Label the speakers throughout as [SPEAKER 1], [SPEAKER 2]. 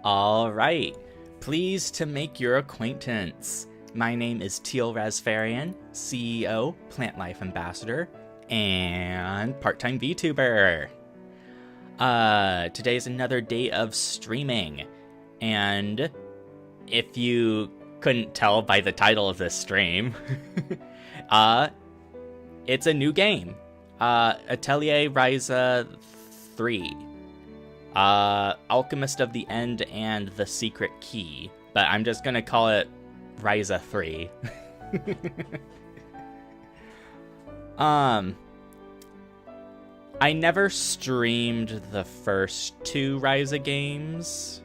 [SPEAKER 1] All right, pleased to make your acquaintance. My name is Teal-Rasferian, CEO, Plant Life Ambassador, and part-time Vtuber. Today's another day of streaming, and if you couldn't tell by the title of this stream, it's a new game, Atelier Ryza 3. Alchemist of the End and the Secret Key, but I'm just gonna call it Ryza 3. I never streamed the first two Ryza games.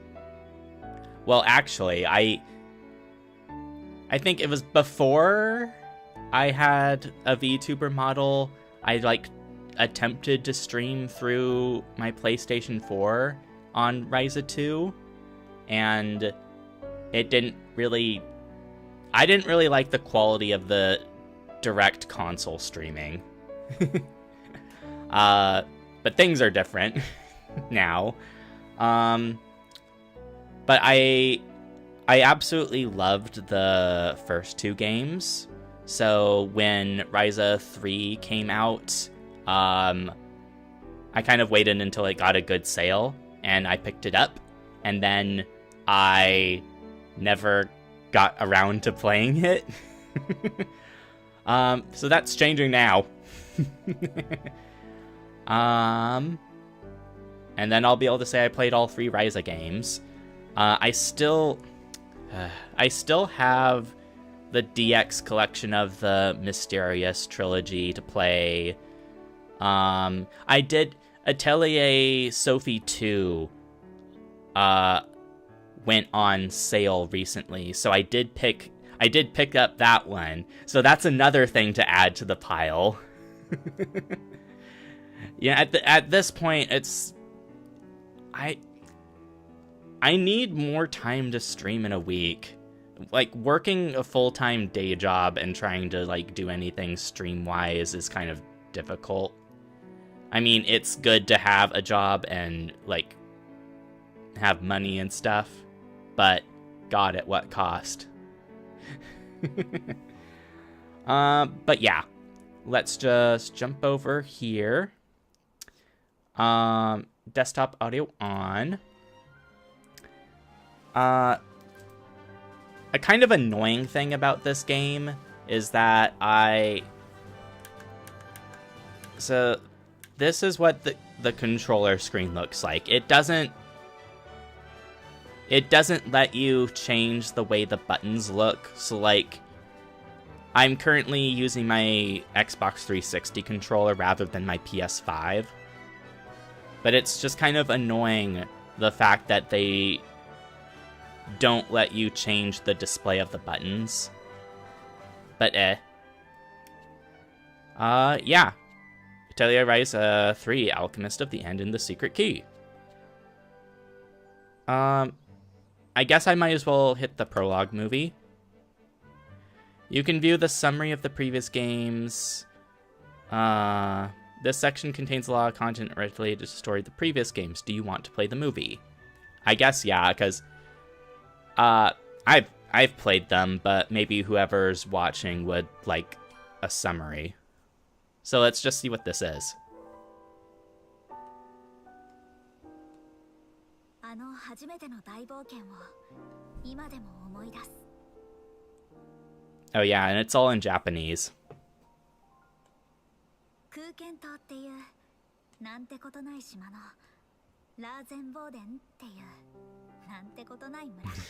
[SPEAKER 1] Well, actually, I think it was before I had a VTuber model. I attempted to stream through my PlayStation 4 on Ryza 2, and I didn't really like the quality of the direct console streaming. But things are different now. But I absolutely loved the first two games. So when Ryza 3 came out, I kind of waited until it got a good sale, and I picked it up, and then I never got around to playing it. So that's changing now. And then I'll be able to say I played all three Ryza games. I still have the DX collection of the Mysterious trilogy to play. I did Atelier Sophie 2 went on sale recently, so I did pick up that one. So that's another thing to add to the pile. Yeah, at this point, it's I need more time to stream in a week. Like, working a full-time day job and trying to do anything stream-wise is kind of difficult. I mean, it's good to have a job and have money and stuff, but God, at what cost? But yeah, let's just jump over here. Desktop audio on. A kind of annoying thing about this game is that so this is what the controller screen looks like. It doesn't let you change the way the buttons look. So I'm currently using my Xbox 360 controller rather than my PS5. But it's just kind of annoying, the fact that they don't let you change the display of the buttons. But yeah. Atelier Ryza 3, Alchemist of the End and the Secret Key. I guess I might as well hit the prologue movie. You can view the summary of the previous games. This section contains a lot of content related to the story of the previous games. Do you want to play the movie? I guess yeah, because I've played them, but maybe whoever's watching would like a summary. So let's just see what this is. Oh yeah, and it's all in Japanese.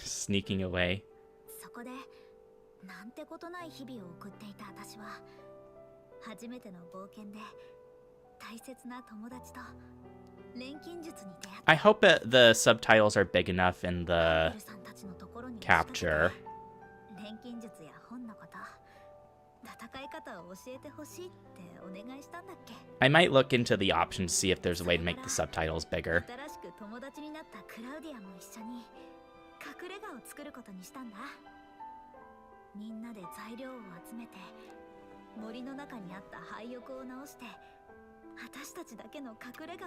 [SPEAKER 1] Sneaking away. I hope the subtitles are big enough in the capture. I might look into the options to see if there's a way to make the subtitles bigger.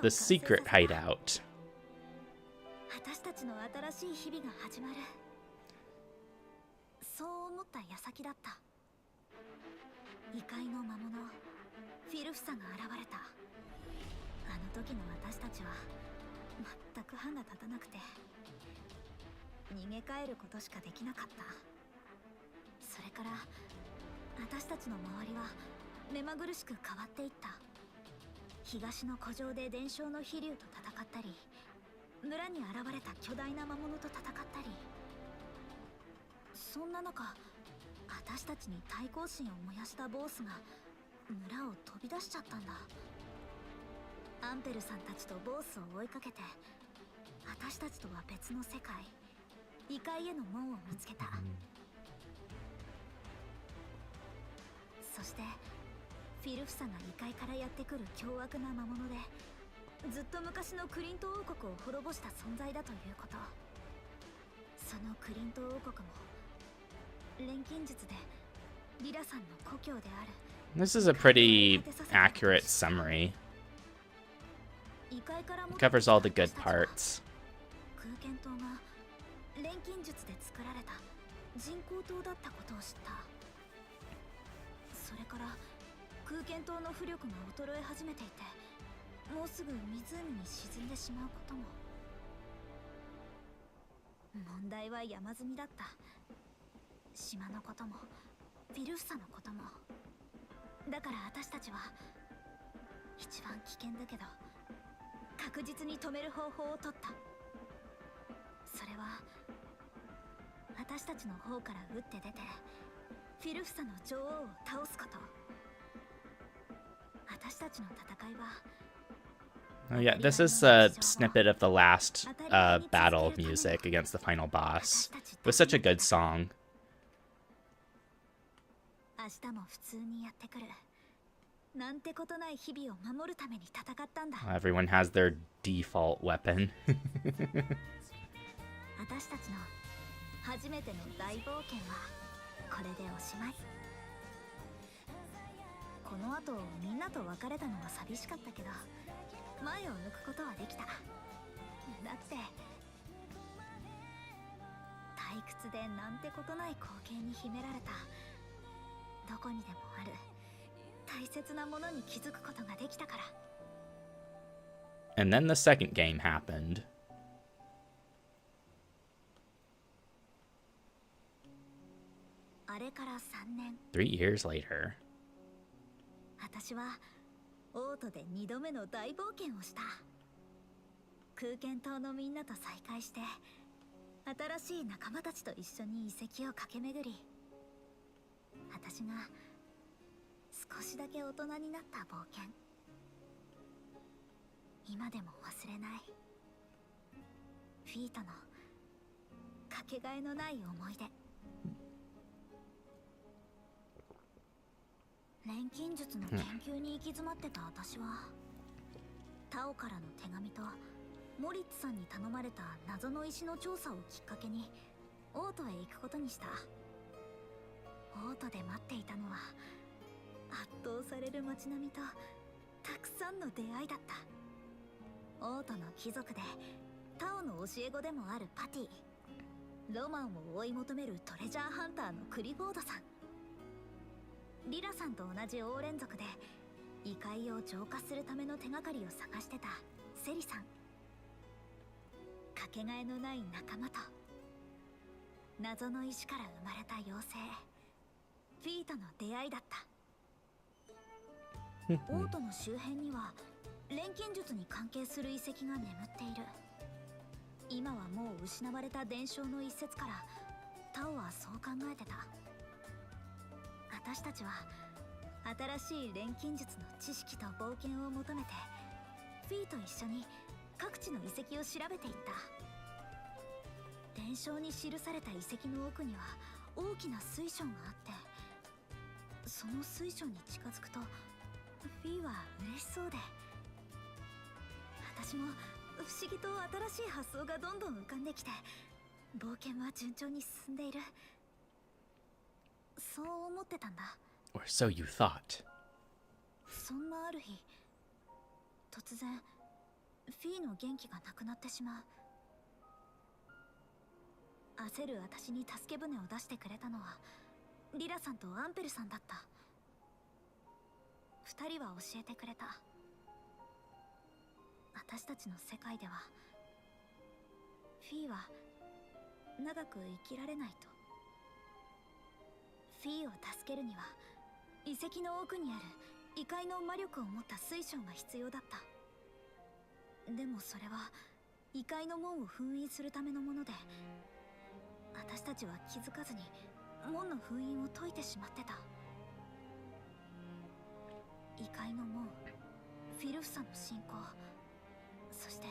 [SPEAKER 1] The secret hideout.
[SPEAKER 2] 私たちの新しい日々が始まる。そう思った矢先だった。異界の魔物フィルフサが現れた。あの時の私たちは全く歯が立たなくて逃げ帰ることしかできなかった。それから私たちの周りは目まぐるしく変わっていった。東の古城で伝承の飛竜と戦ったり、村に現れた巨大な魔物と戦ったり。そんな中、私たちに対抗心を燃やしたボースが村を飛び出しちゃったんだ。アンペルさんたちとボースを追いかけて、私たちとは別の世界、異界への門を見つけた。そしてフィルフサが異界からやってくる凶悪な魔物で、ずっと昔のクリント王国を滅ぼした存在だということ。そのクリント王国も錬金術でリラさんの故郷である。
[SPEAKER 1] This is a pretty accurate summary. It covers all the good parts.
[SPEAKER 2] 空間島が錬金術で作られた人工島だったことを知った。それから空間島の浮力が衰え始めていて、もうすぐ湖に沈んでしまうことも。問題は山積みだった。島のこともフィルフサのことも。だから私たちは一番危険だけど確実に止める方法を取った。それは私たちの方から打って出てフィルフサの女王を倒すこと。私たちの戦いは
[SPEAKER 1] Oh yeah, this is a snippet of the last battle music against the final boss. It was such a good song.
[SPEAKER 2] 明日も普通にやってくる。なんてことない日々を守るために戦ったんだ。
[SPEAKER 1] Everyone has their default weapon.
[SPEAKER 2] 私たちの初めての大冒険はこれでおしまい。この後みんなと別れたのは寂しかったけど、前を向くことはできた。だって退屈でなんてことない光景に秘められた、どこにでもある大切なものに気づくことができたから。
[SPEAKER 1] And then the second game happened.
[SPEAKER 2] あれから3年。
[SPEAKER 1] 3 years later.
[SPEAKER 2] 私はオートで2度目の大冒険をした。空間島のみんなと再会して、新しい仲間たちと一緒に遺跡を駆け巡り、私が少しだけ大人になった冒険。今でも忘れない。フィートのかけがえのない思い出。錬金術の研究に行き詰まってた私は、タオからの手紙とモリッツさんに頼まれた謎の石の調査をきっかけにオートへ行くことにした。オートで待っていたのは圧倒される街並みとたくさんの出会いだった。オートの貴族でタオの教え子でもあるパティ、ロマンを追い求めるトレジャーハンターのクリボードさん、リラさんと同じオーレン族で異界を浄化するための手がかりを探してたセリさん、かけがえのない仲間と謎の石から生まれた妖精フィートの出会いだった。オートの周辺には錬金術に関係する遺跡が眠っている。今はもう失われた伝承の一節からタオはそう考えてた。私たちは新しい錬金術の知識と冒険を求めてフィーと一緒に各地の遺跡を調べていった。伝承に記された遺跡の奥には大きな水晶があって、その水晶に近づくとフィーは嬉しそうで、私も不思議と新しい発想がどんどん浮かんできて、冒険は順調に進んでいる。そう思ってたんだ。
[SPEAKER 1] Or so you thought.
[SPEAKER 2] そんなある日、突然フィーの元気がなくなってしまう。焦る私に助け舟を出してくれたのはリラさんとアンペルさんだった。二人は教えてくれた。私たちの世界ではフィーは長く生きられないと。フィーを助けるには遺跡の奥にある異界の魔力を持った水晶が必要だった。でもそれは異界の門を封印するためのもので、私たちは気づかずに門の封印を解いてしまってた。異界の門、フィルフサの信仰、そして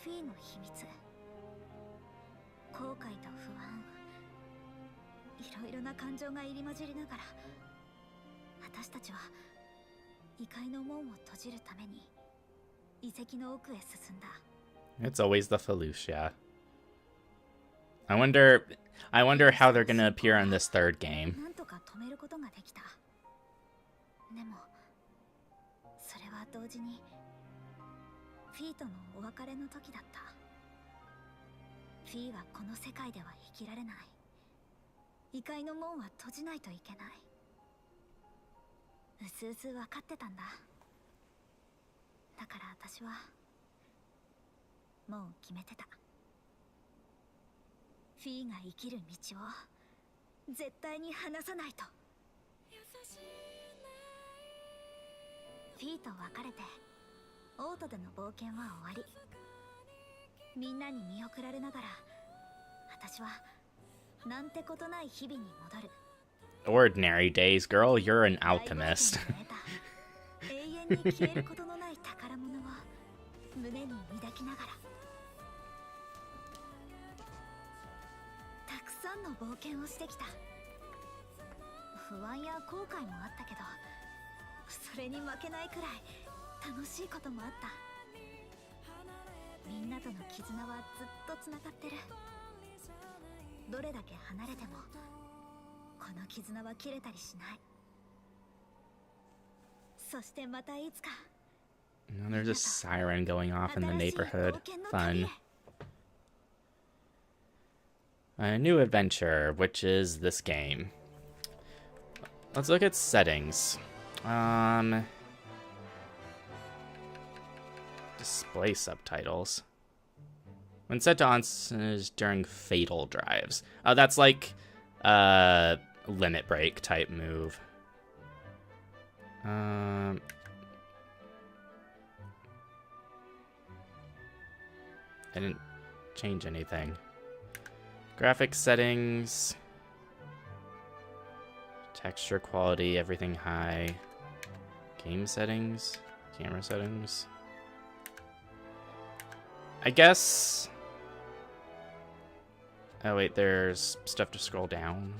[SPEAKER 2] フィーの秘密、後悔と不安、いろいろな感情が入り混じりながら、私たちは異界の門を閉じるために遺跡の奥へ進んだ。
[SPEAKER 1] It's always the Felucia. I wonder how they're gonna appear on this third game.
[SPEAKER 2] なんとか止めることができた。でもそれは同時にフィーとのお別れの時だった。フィーはこの世界では生きられない。異界の門は閉じないといけない。うすうす分かってたんだ。だから私はもう決めてた。フィーが生きる道を絶対に離さないと。フィーと別れてオートでの冒険は終わり。みんなに見送られながら私はなんてことない日々に戻る。
[SPEAKER 1] Ordinary days, girl. You're an alchemist.
[SPEAKER 2] 永遠に消えることのない宝物を胸に抱きながら、たくさんの冒険をしてきた。不安や後悔もあったけど、それに負けないくらい楽しいこともあった。みんなとの絆はずっとつながってる。どれだけ離れてもこの絆は切れたりしない。そしてまたいつか。
[SPEAKER 1] And there's a siren going off in the neighborhood. Fun. A new adventure, which is this game. Let's look at settings. Display subtitles. When set to on during fatal drives. That's like limit break type move. I didn't change anything. Graphics settings. Texture quality, everything high. Game settings. Camera settings. I guess... Oh wait, there's stuff to scroll down.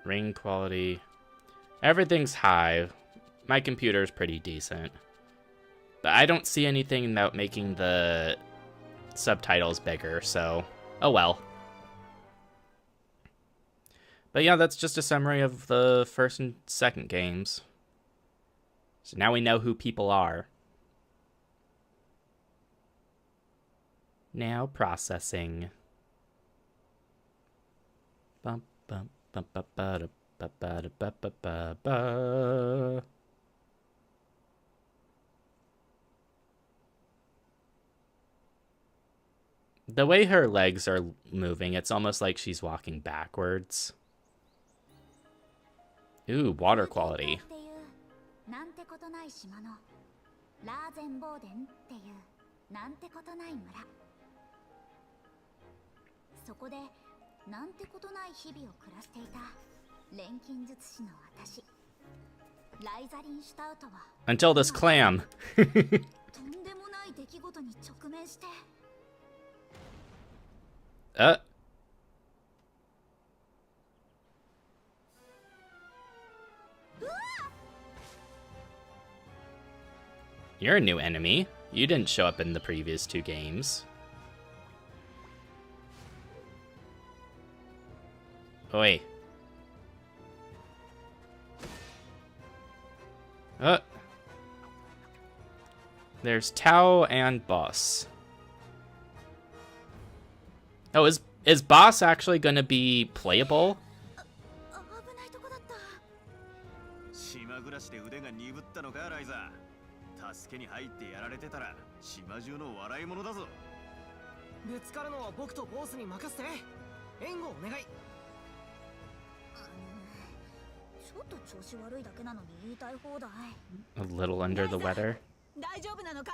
[SPEAKER 1] Ring quality. Everything's high. My computer's pretty decent. But I don't see anything about making the subtitles bigger, so oh well. But yeah, that's just a summary of the first and second games. So now we know who people are. Now processing. Bum bum bum ba ba da ba ba da ba ba ba ba. The way her legs are moving, it's almost like she's walking backwards. Ooh, water quality.
[SPEAKER 2] なんてことない島のラーゼンボーデンっていうなんてことない村。そこでなんてことない日々を暮らしていた錬金術師の私、ライザリンシュタウトは
[SPEAKER 1] Until this clam.
[SPEAKER 2] とんでもない出来事に直面して。
[SPEAKER 1] You're a new enemy. You didn't show up in the previous two games. Oi. There's Tao and Boss. Oh, is boss actually gonna be playable?
[SPEAKER 2] 危ないとこだった。
[SPEAKER 3] 島暮らしで腕が鈍ったのか、ライザー。助けに入ってやられてたら島中の笑い物だぞ。
[SPEAKER 4] ぶつかるのは僕とボスに任せて。援護お願い。
[SPEAKER 2] ちょっと調子悪いだけなのに言いたい放題。
[SPEAKER 1] A little under the weather.
[SPEAKER 2] 大丈夫なのか？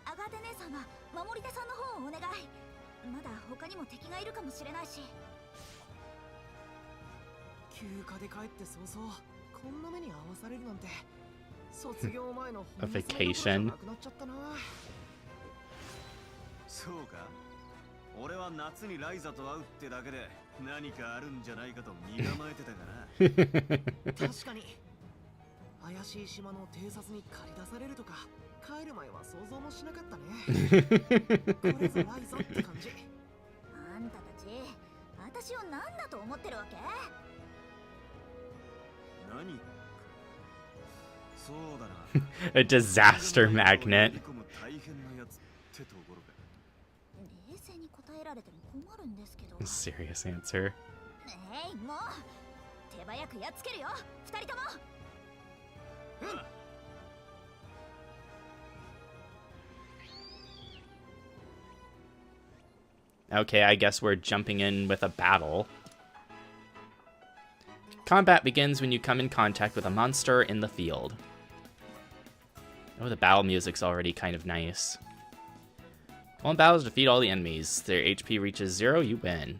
[SPEAKER 2] アガーテ姉さんは守り手さんの方をお願い。まだ他にも敵がいるかもしれないし。
[SPEAKER 4] 休暇で帰って早々こんな目に遭わされるなんて。卒業前の
[SPEAKER 1] A vacation.
[SPEAKER 4] なくなっちゃったな。
[SPEAKER 3] そうか。俺は夏にライザと会うってだけで何かあるんじゃないかと身構えてたから。
[SPEAKER 4] 確かに怪しい島の偵察に駆り出されるとか帰る前は想像もしなかったね。これぞライザって感じ。
[SPEAKER 2] あんたたち私を何だと思ってるわけ？
[SPEAKER 3] 何？そうだな。
[SPEAKER 1] A disaster magnet.
[SPEAKER 3] 大変なやつってところか。
[SPEAKER 2] 冷静に答えられても困るんですけど。
[SPEAKER 1] Serious answer.
[SPEAKER 2] もう手早くやっつけるよ、二人とも。
[SPEAKER 1] Okay, I guess we're jumping in with a battle. Combat begins when you come in contact with a monster in the field. Oh, the battle music's already kind of nice. While in battles, defeat all the enemies. Their HP reaches 0, you win.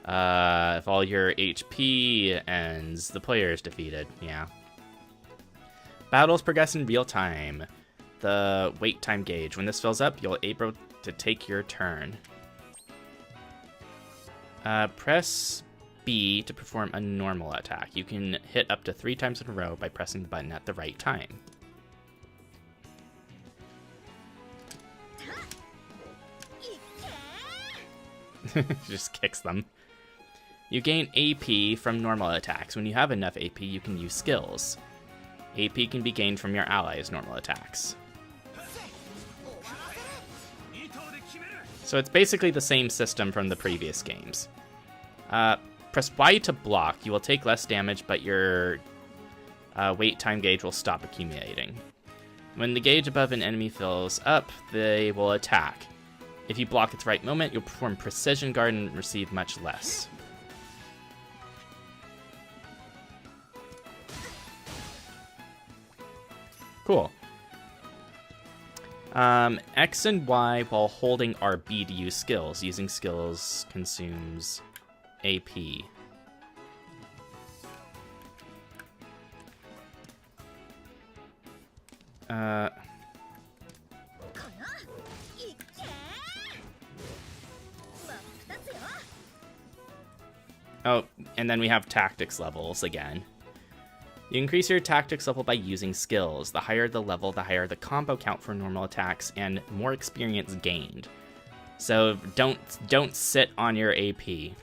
[SPEAKER 1] If all your HP ends, the player is defeated. Yeah. Battles progress in real time. The wait time gauge. When this fills up, you'll be able to take your turn. Press B to perform a normal attack. You can hit up to 3 times in a row by pressing the button at the right time. Just kicks them. You gain AP from normal attacks. When you have enough AP, you can use skills. AP can be gained from your allies' normal attacks. So it's basically the same system from the previous games. Press Y to block. You will take less damage, but your wait time gauge will stop accumulating. When the gauge above an enemy fills up, they will attack. If you block at the right moment, you'll perform Precision Guard and receive much less. Cool. X and Y while holding RB to use skills. Using skills consumes AP. Oh, and then we have tactics levels again. You increase your tactics level by using skills. The higher the level, the higher the combo count for normal attacks and more experience gained. So don't sit on your AP.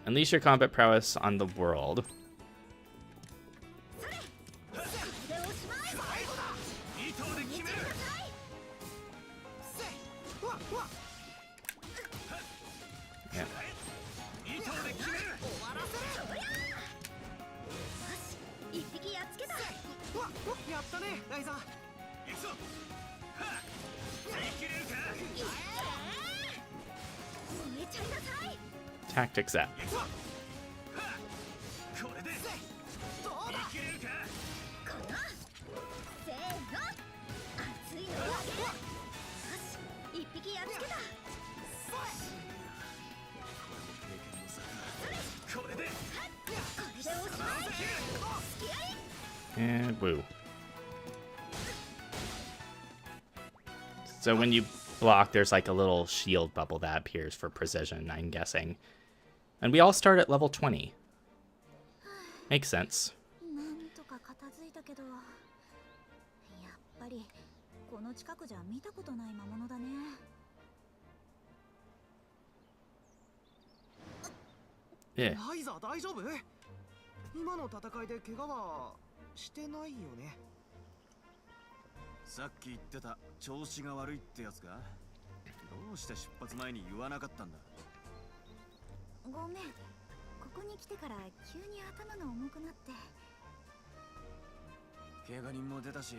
[SPEAKER 1] Unleash your combat prowess on the world. Yeah. Tactics up. And woo. So when you block, there's like a little shield bubble that appears for precision, I'm guessing. And we all start at level 20. Makes sense. Yeah.
[SPEAKER 4] 今の戦いで怪我はしてないよね。
[SPEAKER 3] さっき言ってた調子が悪いってやつか？どうして出発前に言わなかったんだ。
[SPEAKER 2] ごめん、ここに来てから急に頭が重くなって。
[SPEAKER 3] 怪我人も出たし、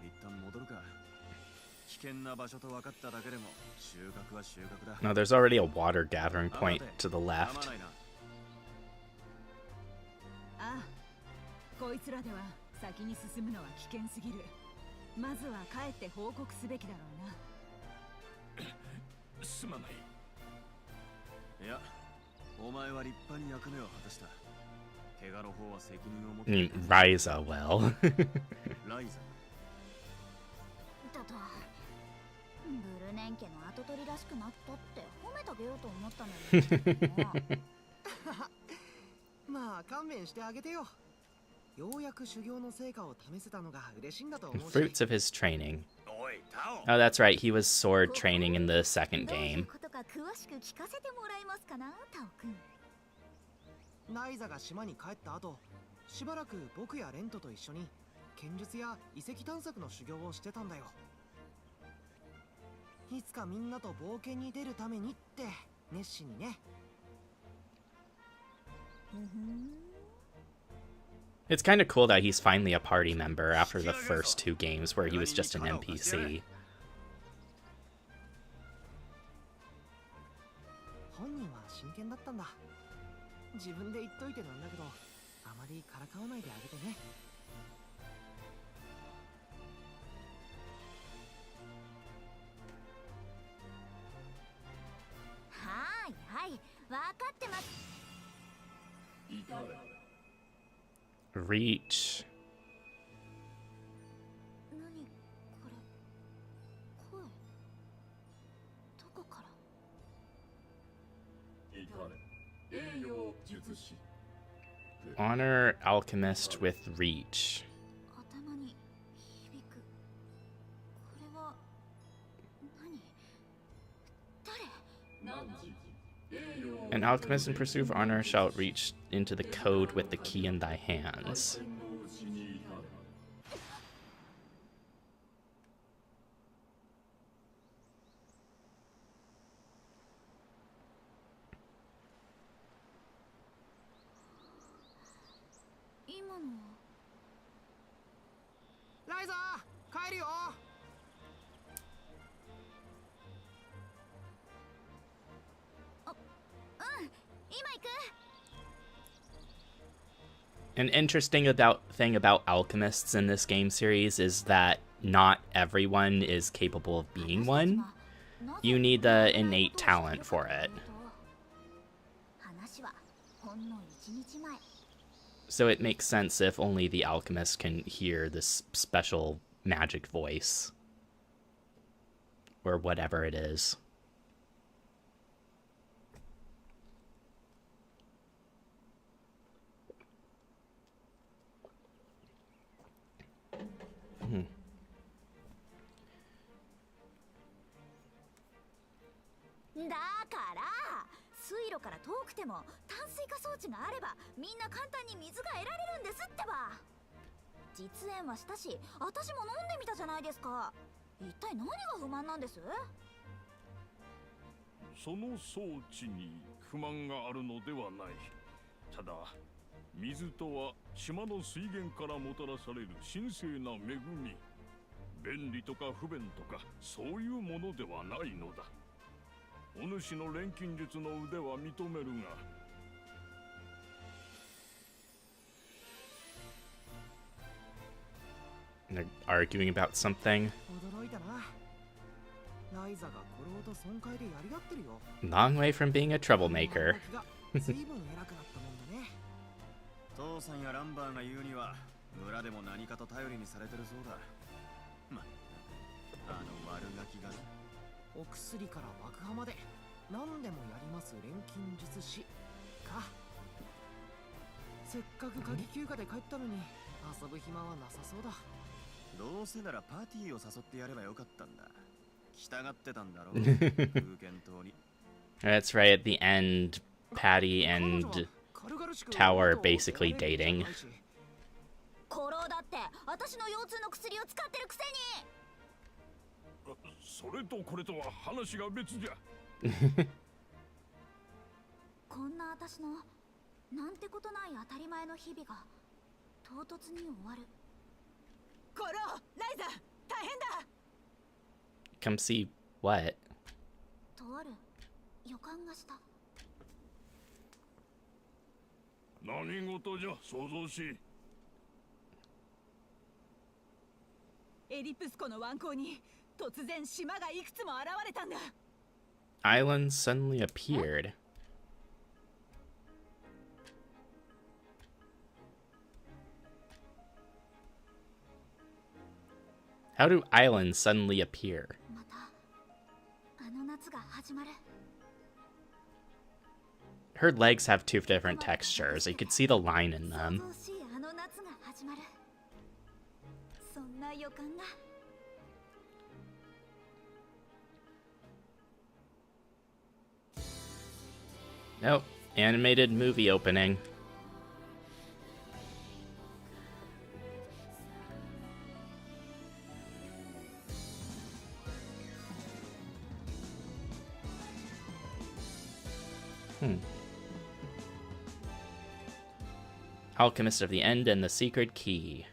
[SPEAKER 3] 一旦戻るか。危険な場所と分かっただけでも収穫は収穫だ。
[SPEAKER 1] No, there's already a water gathering point to the left.
[SPEAKER 5] ああ、こいつらでは先に進むのは危険すぎる。まずは帰って報告すべきだろうな。
[SPEAKER 3] すまない。いや、お前は立派に役目を果たした。怪我の方は責任を持って。
[SPEAKER 1] I mean, Ryza will.
[SPEAKER 3] ライザ。
[SPEAKER 2] だと、ブルネン家の跡取りらしくなったって褒めてあげようと思ったのに。
[SPEAKER 4] まあ勘弁してあげてよ。ようやく修行の成果を試せたのが嬉しいんだと思うし。
[SPEAKER 1] Fruits of his training.
[SPEAKER 3] おい、タオ。
[SPEAKER 1] Oh, that's right. He was sword training in the second
[SPEAKER 2] どういう
[SPEAKER 1] game.
[SPEAKER 2] ことか詳しく聞かせてもらえますかな、タオくん。
[SPEAKER 4] ライザが島に帰った後、しばらく僕やレントと一緒に剣術や遺跡探索の修行をしてたんだよ。いつかみんなと冒険に出るためにって熱心にね。
[SPEAKER 1] It's kind of cool that he's finally a party member after the first two games where he was just an NPC.
[SPEAKER 4] 本人は真剣だったんだ。自分で言っといてなんだけど、あまりからかわないであげてね。
[SPEAKER 2] はいはい、わかってます。
[SPEAKER 1] Reach.
[SPEAKER 2] 何これ、声、どこから。
[SPEAKER 1] Honor Alchemist with Reach.
[SPEAKER 2] 頭に響く。これは何？誰？
[SPEAKER 1] An alchemist in pursuit of honor shall reach into the code with the key in thy hands.
[SPEAKER 2] 今のは。
[SPEAKER 4] ライザー、帰るよ。
[SPEAKER 2] 今行く。
[SPEAKER 1] An interesting thing about alchemists in this game series is that not everyone is capable of being one. You need the innate talent for it.
[SPEAKER 2] 話はほんの1日前。
[SPEAKER 1] So it makes sense if only the alchemist can hear this special magic voice. Or whatever it is. Hmm.
[SPEAKER 2] だから水路から遠くても淡水化装置があればみんな簡単に水が得られるんですってば。実演はしたし、私も飲んでみたじゃないですか。一体何が不満なんです？
[SPEAKER 6] その装置に不満があるのではない。ただ水とは島の水源からもたらされる神聖な恵み。便利とか不便とかそういうものではないのだ。お主の錬金術の腕は認めるが。
[SPEAKER 1] They're arguing about something.
[SPEAKER 4] 驚いたな。ライザがコロと損壊でやり合ってるよ。
[SPEAKER 1] Long way from being a troublemaker.
[SPEAKER 4] 随分偉くなったもんだね。
[SPEAKER 3] 父さんやランバーが言うには村でも何かと頼りにされてるそうだ。まあの悪ガキが。
[SPEAKER 4] お薬から爆破まで何でもやります錬金術師か。せっかく夏季休暇で帰ったのに遊ぶ暇はなさそうだ。
[SPEAKER 3] どうせならパーティーを誘ってやればよかったんだ。来たがってたんだろう。空見島に。
[SPEAKER 1] That's right, at the end, Patty and Tao are basically dating.
[SPEAKER 2] コロだって私の腰痛の薬を使ってるくせに。
[SPEAKER 6] それとこれとは話が別じゃ。
[SPEAKER 2] こんな私のなんてことない当たり前の日々が唐突に終わる。
[SPEAKER 5] コロライザ大変だ。
[SPEAKER 1] Come see what?
[SPEAKER 2] とある予感がした。
[SPEAKER 6] 何事じゃ、想像し。
[SPEAKER 5] エリプス湖の湾口に突然島がいくつも現れたんだ。
[SPEAKER 1] Islands suddenly appeared. How do islands suddenly appear?
[SPEAKER 2] またあの夏が始まる。
[SPEAKER 1] Her legs have two different textures. You could see the line in
[SPEAKER 2] 想
[SPEAKER 1] them.
[SPEAKER 2] 像しいあの夏が始まる。そんな予感が。
[SPEAKER 1] Nope. Animated movie opening. Alchemist of the End and the Secret Key.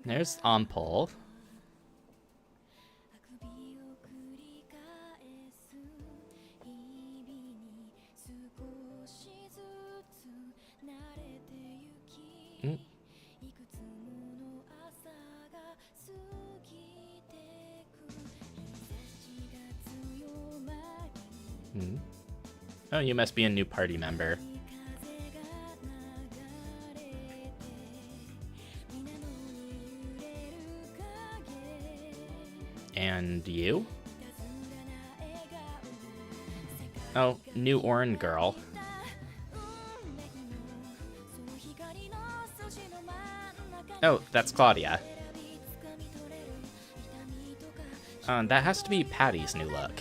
[SPEAKER 1] There's Ampol. Oh, you must be a new party member. And you? Oh, new Orin girl. Oh, that's Claudia. That has to be Patty's new look.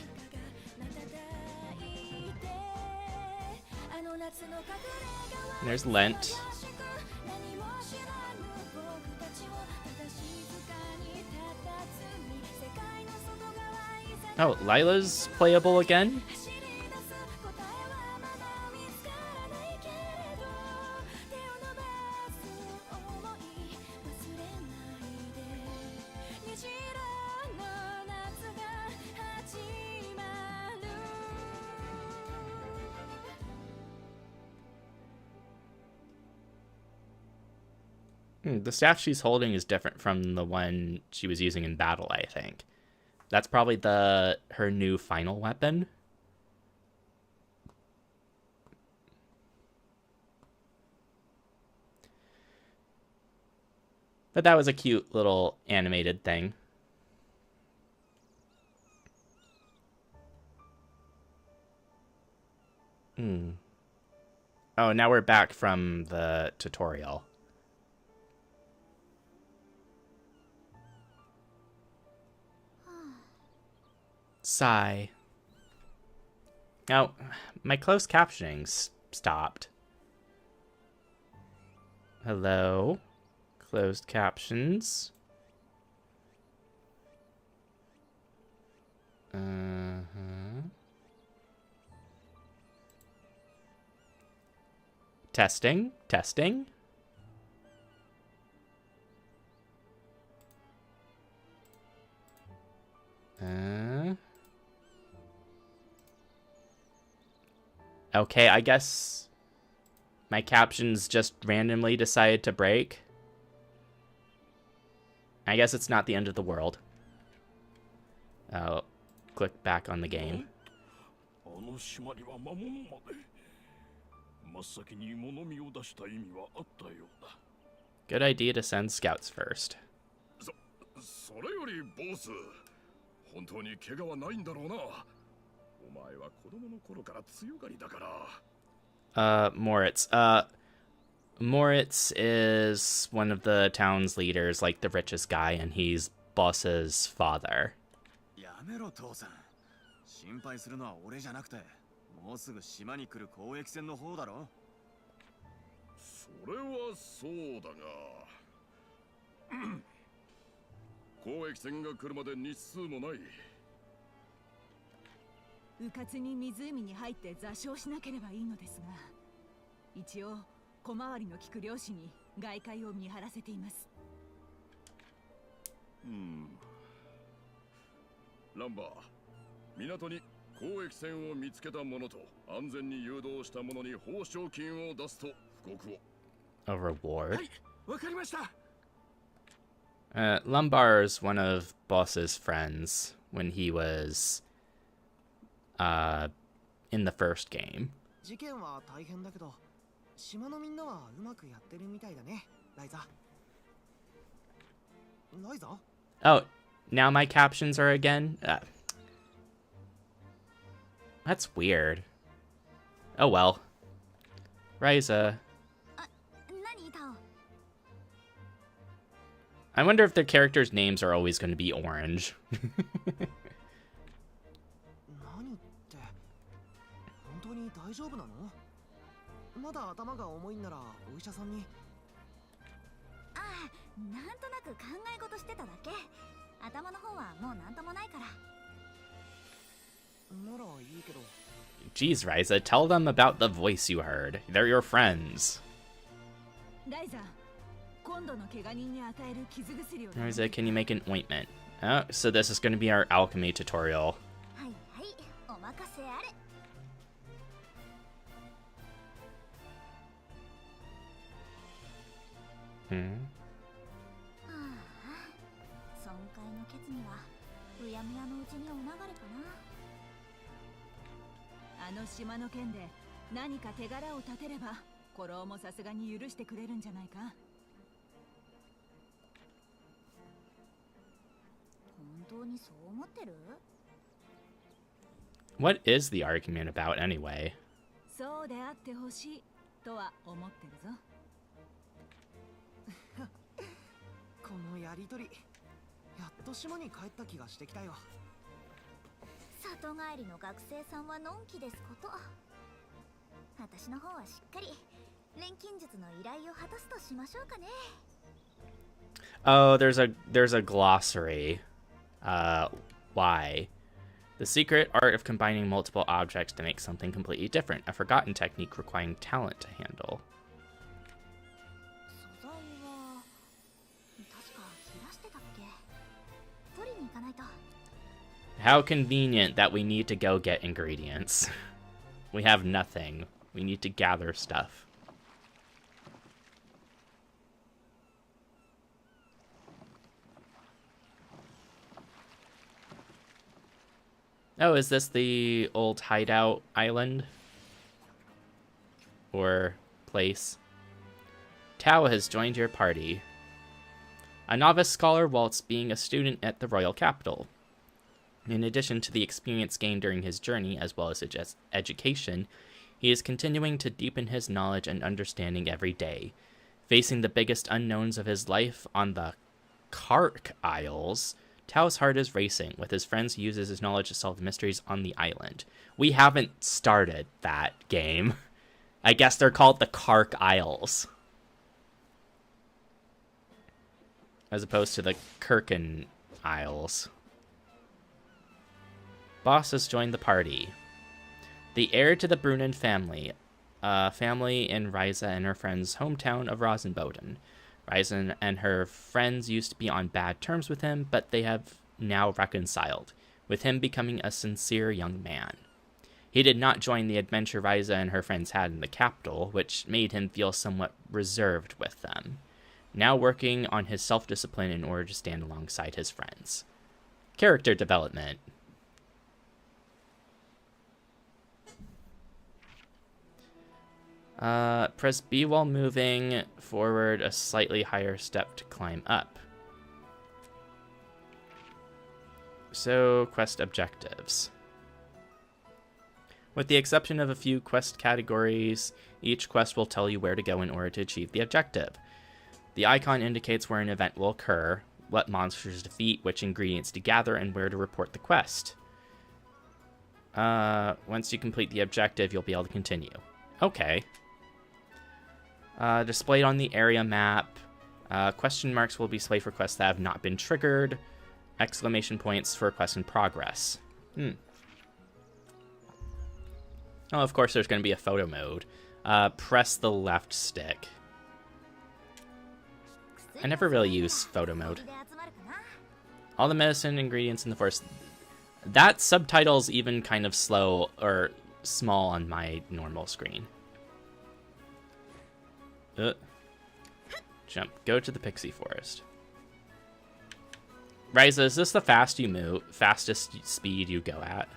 [SPEAKER 1] There's Lent. Oh, Lila's playable again? The staff she's holding is different from the one she was using in battle, I think. That's probably her new final weapon. But that was a cute little animated thing. Oh, now we're back from the tutorial. Sigh. Oh, my closed captioning stopped. Hello? Closed captions. Testing, testing. Okay, I guess my captions just randomly decided to break. I guess it's not the end of the world. Oh, click back on the game. Good idea to send scouts first. Moritz. Moritz is one of the town's leaders, like the richest guy, and he's Boss's father.
[SPEAKER 6] 交易船が来るまで日数もない。
[SPEAKER 5] 迂闊に湖に入って座礁しなければいいのですが、一応小回りの利く漁師に外界を見張らせています。
[SPEAKER 6] ランバー、港に交易船を見つけた者と安全に誘導した者に報奨金を出すと布告を。
[SPEAKER 1] A reward?
[SPEAKER 4] はい、わかりました。
[SPEAKER 1] Lumbar is one of Boss's friends when he was in the first game.
[SPEAKER 4] 事件は大変だけど、島のみんなはうまくやってるみたいだね、ライザ。ライザ？
[SPEAKER 1] Oh, now my captions are again? That's weird. Oh well. Ryza. I wonder if their characters' names are always going to be orange.
[SPEAKER 4] 何って、本当に大丈夫なの？まだ頭が重いんならお医者さんに。
[SPEAKER 2] ああ、なんとなく考え事してただけ。頭の方はもうなんともないから。
[SPEAKER 4] ならいいけど。
[SPEAKER 1] Jeez, Ryza, tell them about the voice you heard. They're your friends.
[SPEAKER 5] ライザ、今度の怪我人に与える傷薬を。
[SPEAKER 1] Ryza, can you make an ointment? Oh, so this is going to be our alchemy tutorial.
[SPEAKER 2] はいはい、お任せあれ。はあ、損壊の決にはうやむやのうちにお流れかな。
[SPEAKER 5] あの島の件で何か手柄を立てれば、コロもさすがに許してくれるんじゃないか。
[SPEAKER 2] 本当にそう思ってる？
[SPEAKER 1] What is the argument about anyway?
[SPEAKER 5] そうであってほしいとは思ってるぞ。
[SPEAKER 4] このやりとり、やっと島に帰った気がしてきたよ。
[SPEAKER 2] 里帰りの学生さんはのんきですこと。私の方はしっかり錬金術の依頼を果たすとしましょうかね。
[SPEAKER 1] Oh, there's a glossary. Why? The secret art of combining multiple objects to make something completely different. A forgotten technique requiring talent to handle.
[SPEAKER 2] 素材は確か切らしてたっけ？取りに行かないと。
[SPEAKER 1] How convenient that we need to go get ingredients. We have nothing. We need to gather stuff. Oh, is this the old hideout island? Or place? Tao has joined your party. A novice scholar whilst being a student at the royal capital. In addition to the experience gained during his journey, as well as his education, he is continuing to deepen his knowledge and understanding every day. Facing the biggest unknowns of his life on the Kark Isles, Tao's heart is racing. With his friends, he uses his knowledge to solve the mysteries on the island. We haven't started that game. I guess they're called the Kark Isles, as opposed to the Kirken Isles. Boss has joined the party. The heir to the Brunnen family, a family in Ryza and her friend's hometown of Rosenboden. Ryza and her friends used to be on bad terms with him, but they have now reconciled, with him becoming a sincere young man. He did not join the adventure Ryza and her friends had in the capital, which made him feel somewhat reserved with them, now working on his self-discipline in order to stand alongside his friends. Character development. Press B while moving forward a slightly higher step to climb up. So, quest objectives. With the exception of a few quest categories, each quest will tell you where to go in order to achieve the objective. The icon indicates where an event will occur, what monsters to defeat, which ingredients to gather, and where to report the quest. Once you complete the objective, you'll be able to continue. Okay. Displayed on the area map. Question marks will be displayed for quests that have not been triggered. Exclamation points for quest in progress. Oh, of course there's going to be a photo mode. Press the left stick. I never really use photo mode. All the medicine ingredients in the forest. That subtitle's even kind of slow or small on my normal screen. Jump. Go to the pixie forest. Ryza, is this the fastest speed you go at?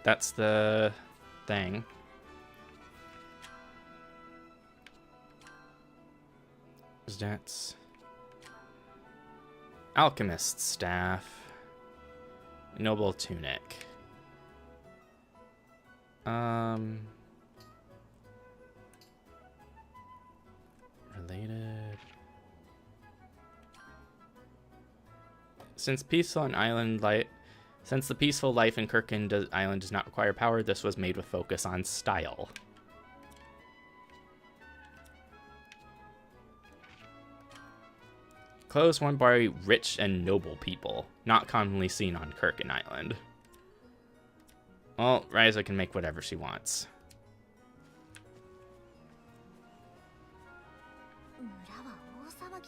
[SPEAKER 1] That's the thing. Stats. Alchemist staff. Noble tunic. Related. Since the peaceful life in Kirkin Island does not require power, this was made with focus on style. Clothes worn by rich and noble people, not commonly seen on Kirkin Island. Well, Ryza can make whatever she wants.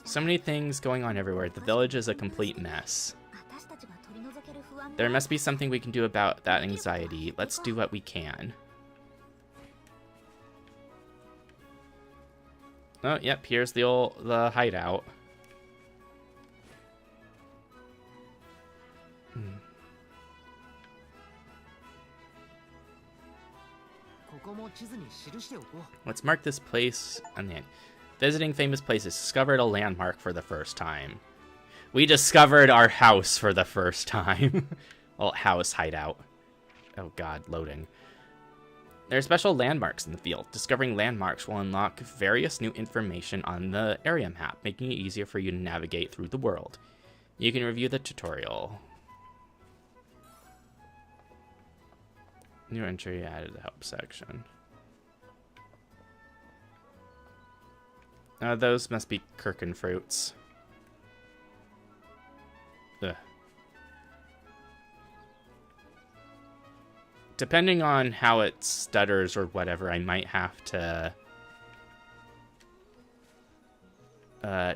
[SPEAKER 1] So many things going on everywhere. The village is a complete mess. There must be something we can do about that anxiety. Let's do what we can. Oh, yep, here's the hideout. Let's mark this place on the end. Visiting famous places. Discovered a landmark for the first time. We discovered our house for the first time. Well, house hideout. Oh god, loading. There are special landmarks in the field. Discovering landmarks will unlock various new information on the area map, making it easier for you to navigate through the world. You can review the tutorial. New entry added to the help section. Those must be Kirkin fruits. Ugh. Depending on how it stutters or whatever, I might have to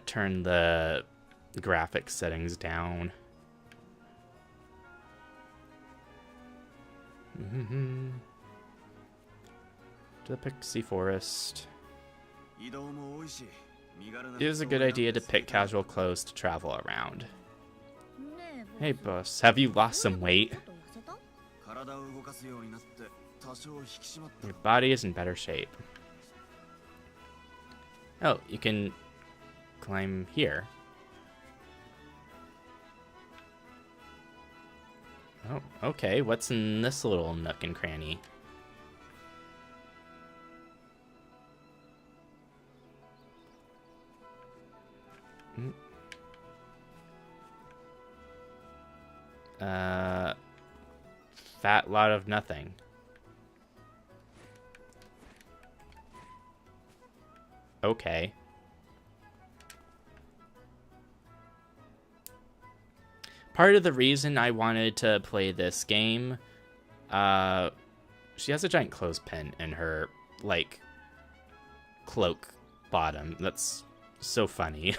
[SPEAKER 1] turn the graphics settings down. To the Pixie Forest. It is a good idea to pick casual clothes to travel around. Hey boss, have you lost some weight? Your body is in better shape. Oh, you can climb here. Oh, okay. What's in this little nook and cranny? Fat lot of nothing. Okay. Part of the reason I wanted to play this game, she has a giant clothespin in her, like, cloak bottom. That's so funny.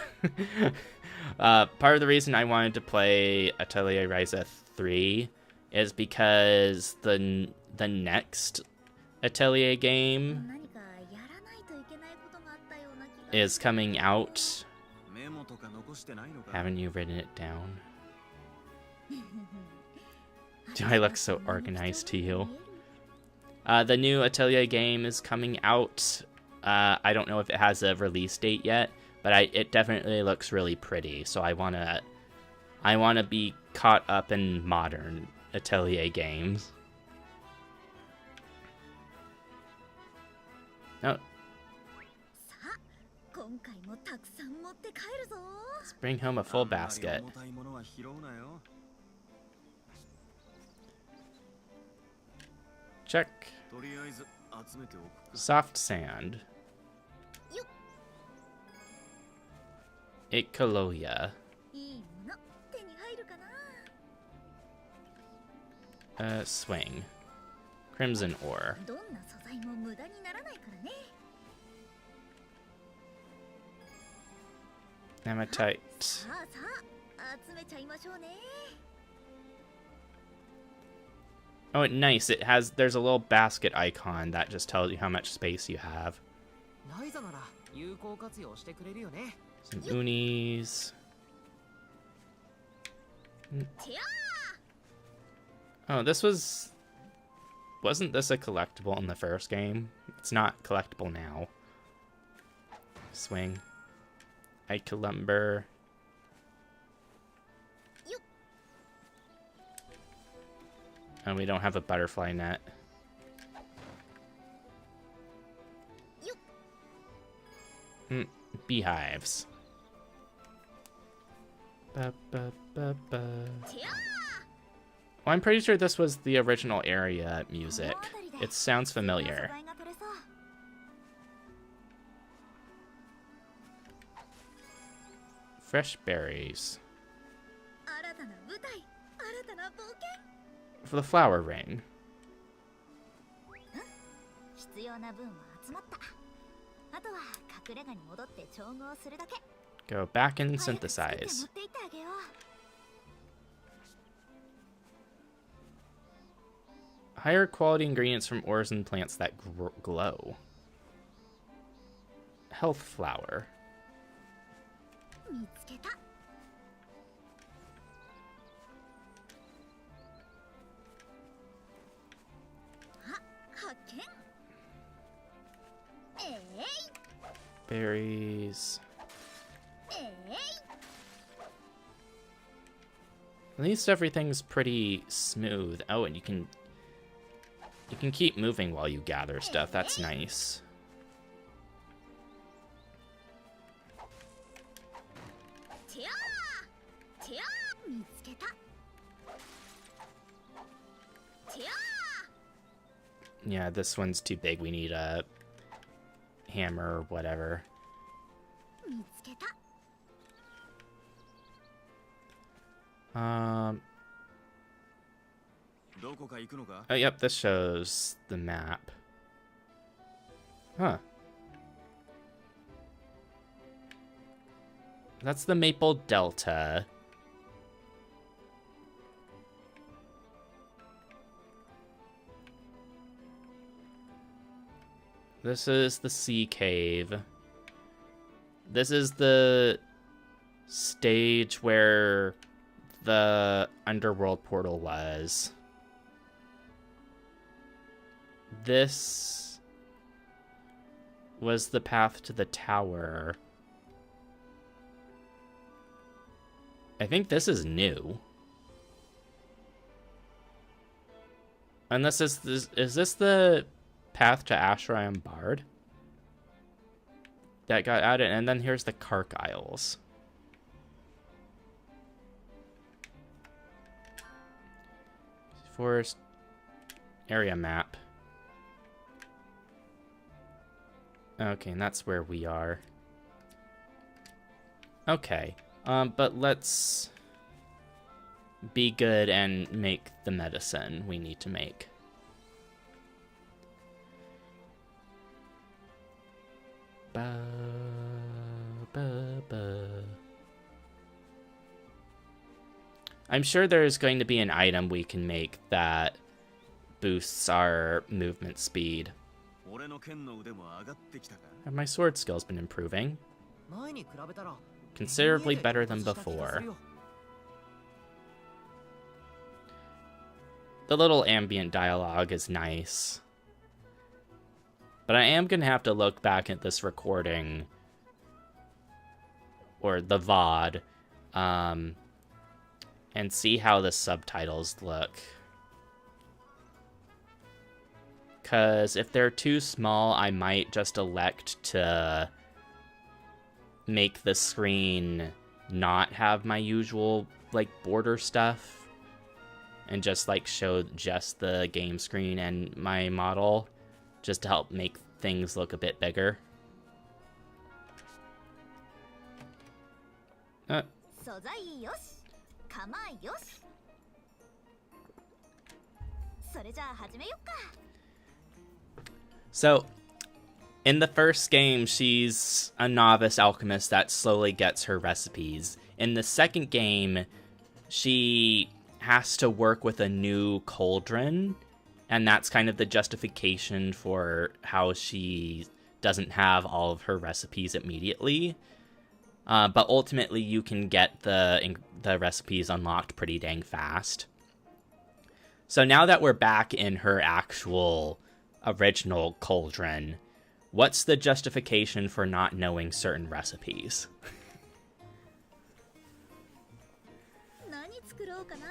[SPEAKER 1] Part of the reason I wanted to play Atelier Ryza 3 is because the next Atelier game is coming out. Haven't you written it down? Do I look so organized to you? The new Atelier game is coming out. I don't know if it has a release date yet, but it definitely looks really pretty. So I wanna be caught up in modern Atelier games. Oh. Let's bring home a full basket. Check. Soft sand. Ecologia.
[SPEAKER 2] いいもの手に入るかな。
[SPEAKER 1] Swing. Crimson ore.
[SPEAKER 2] どんな素材も無駄にならないからね。
[SPEAKER 1] Hematite.
[SPEAKER 2] さあさあ集めちゃいましょうね。
[SPEAKER 1] Oh, nice. There's a little basket icon that just tells you how much space you have.
[SPEAKER 4] ライザなら有効活用してくれるよね。
[SPEAKER 1] Some unis.
[SPEAKER 2] てや
[SPEAKER 1] Oh, wasn't this a collectible in the first game? It's not collectible now. Swing. Lumber. And we don't have a butterfly net. Beehives. Ba, ba, ba, ba. Well, I'm pretty sure this was the original area music. It sounds familiar. Fresh berries.
[SPEAKER 2] 新たな舞台、新たな冒険。
[SPEAKER 1] For the flower ring.
[SPEAKER 2] 必要な分は集まった。あとは隠れ家に戻って調合するだけ。
[SPEAKER 1] Go back and
[SPEAKER 2] 早く作って
[SPEAKER 1] synthesize.
[SPEAKER 2] 持って行ってあげよう。
[SPEAKER 1] Higher quality ingredients from ores and plants that glow. Health flower.
[SPEAKER 2] 見つけた。あ、発見。
[SPEAKER 1] Berries.
[SPEAKER 2] えい。
[SPEAKER 1] At least everything's pretty smooth. Oh, and you can keep moving while you gather stuff. That's nice.
[SPEAKER 2] てやー、てやー、見つけた。てや
[SPEAKER 1] Yeah, this one's too big. We need a hammer or whatever.
[SPEAKER 2] ー、見つけた。
[SPEAKER 3] どこか行くのか？
[SPEAKER 1] Oh, yep, this shows the map. Huh. That's the Maple Delta. This is the Sea Cave. This is the stage where the underworld portal was. This was the path to the tower. I think this is new. And is this the path to Ashram Bard? That got added, and then here's the Kark Isles. Forest area map. Okay, and that's where we are. Okay, but let's be good and make the medicine we need to make. Ba, ba, ba. I'm sure there's going to be an item we can make that boosts our movement speed. Have my sword skills been improving? Considerably better than before. The little ambient dialogue is nice. But I am going to have to look back at this recording, or the VOD, and see how the subtitles look. Because if they're too small, I might just elect to make the screen not have my usual, like, border stuff, and just, like, show just the game screen and my model, just to help make things look a bit bigger.
[SPEAKER 2] 素材よし、構よし。それじゃあ始めよっか。
[SPEAKER 1] So, in the first game, she's a novice alchemist that slowly gets her recipes. In the second game, she has to work with a new cauldron, and that's kind of the justification for how she doesn't have all of her recipes immediately. But ultimately, you can get the recipes unlocked pretty dang fast. So now that we're back in her actual original cauldron, what's the justification for not knowing certain recipes?
[SPEAKER 2] 何作ろうかな。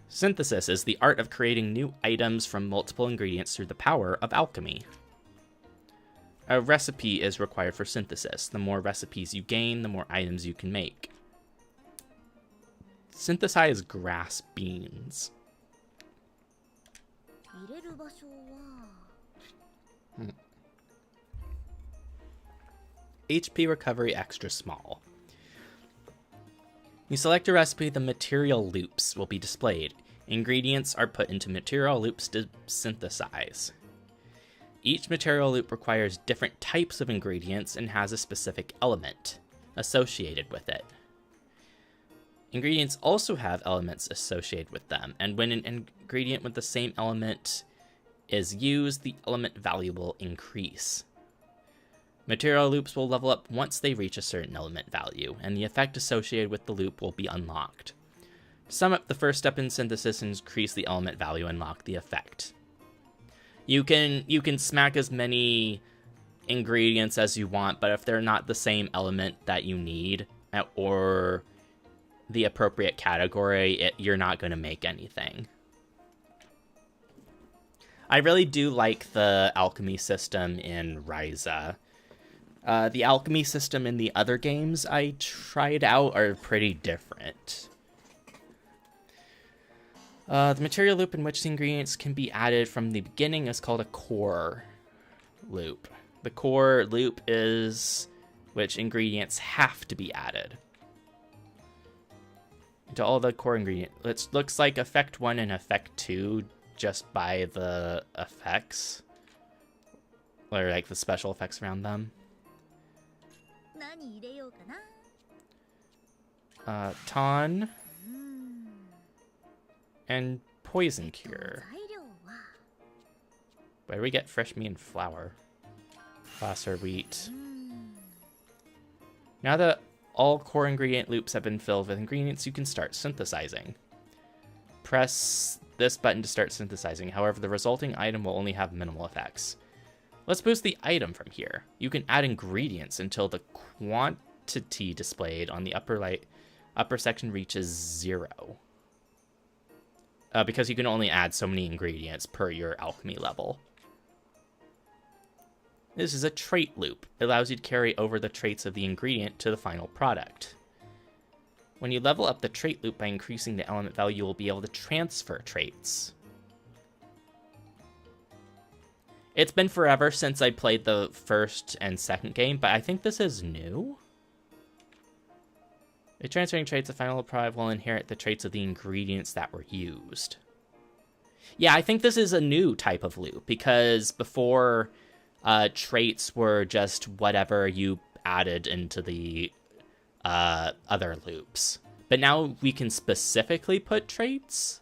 [SPEAKER 1] Synthesis is the art of creating new items from multiple ingredients through the power of alchemy. A recipe is required for synthesis. The more recipes you gain, the more items you can make. Synthesize grass beans.
[SPEAKER 2] 入れる場所は
[SPEAKER 1] HP recovery extra small. You select a recipe, the material loops will be displayed. Ingredients are put into material loops to synthesize. Each material loop requires different types of ingredients and has a specific element associated with it. Ingredients also have elements associated with them, and when an ingredient with the same element is used, the element value will increase. Material loops will level up once they reach a certain element value, and the effect associated with the loop will be unlocked. To sum up, the first step in synthesis is increase the element value and unlock the effect. You can smack as many ingredients as you want, but if they're not the same element that you need or the appropriate category, you're not going to make anything. I really do like the alchemy system in Ryza. The alchemy system in the other games I tried out are pretty different. The material loop in which the ingredients can be added from the beginning is called a core loop. The core loop is which ingredients have to be added to all the core ingredients. It looks like Effect 1 and Effect 2 just by the effects, or like the special effects around them.
[SPEAKER 2] 何入れようかな。
[SPEAKER 1] Ton and Poison Cure.
[SPEAKER 2] 材料は
[SPEAKER 1] Where do we get fresh meat and flour? Placer wheat. Now that all core ingredient loops have been filled with ingredients, you can start synthesizing. Press this button to start synthesizing. However, the resulting item will only have minimal effects. Let's boost the item from here. You can add ingredients until the quantity displayed on the upper section reaches 0. Because you can only add so many ingredients per your alchemy level. This is a trait loop. It allows you to carry over the traits of the ingredient to the final product. When you level up the trait loop by increasing the element value, you will be able to transfer traits. It's been forever since I played the first and second game, but I think this is new. By transferring traits, the final product will inherit the traits of the ingredients that were used. Yeah, I think this is a new type of loop, because before traits were just whatever you added into the other loops. But now we can specifically put traits.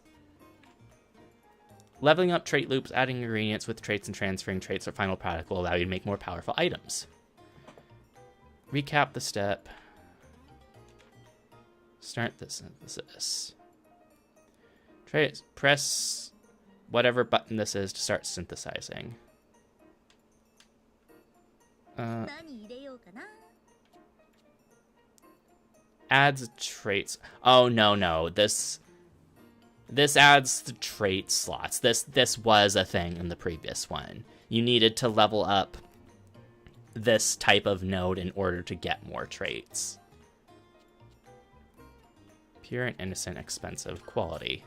[SPEAKER 1] Leveling up trait loops, adding ingredients with traits, and transferring traits or final product will allow you to make more powerful items. Recap the step. Start the synthesis. Press whatever button this is to start synthesizing.
[SPEAKER 2] 何入れようかな。
[SPEAKER 1] Adds traits. Oh no. This adds the trait slots. This was a thing in the previous one. You needed to level up this type of node in order to get more traits. Pure and innocent, expensive, quality.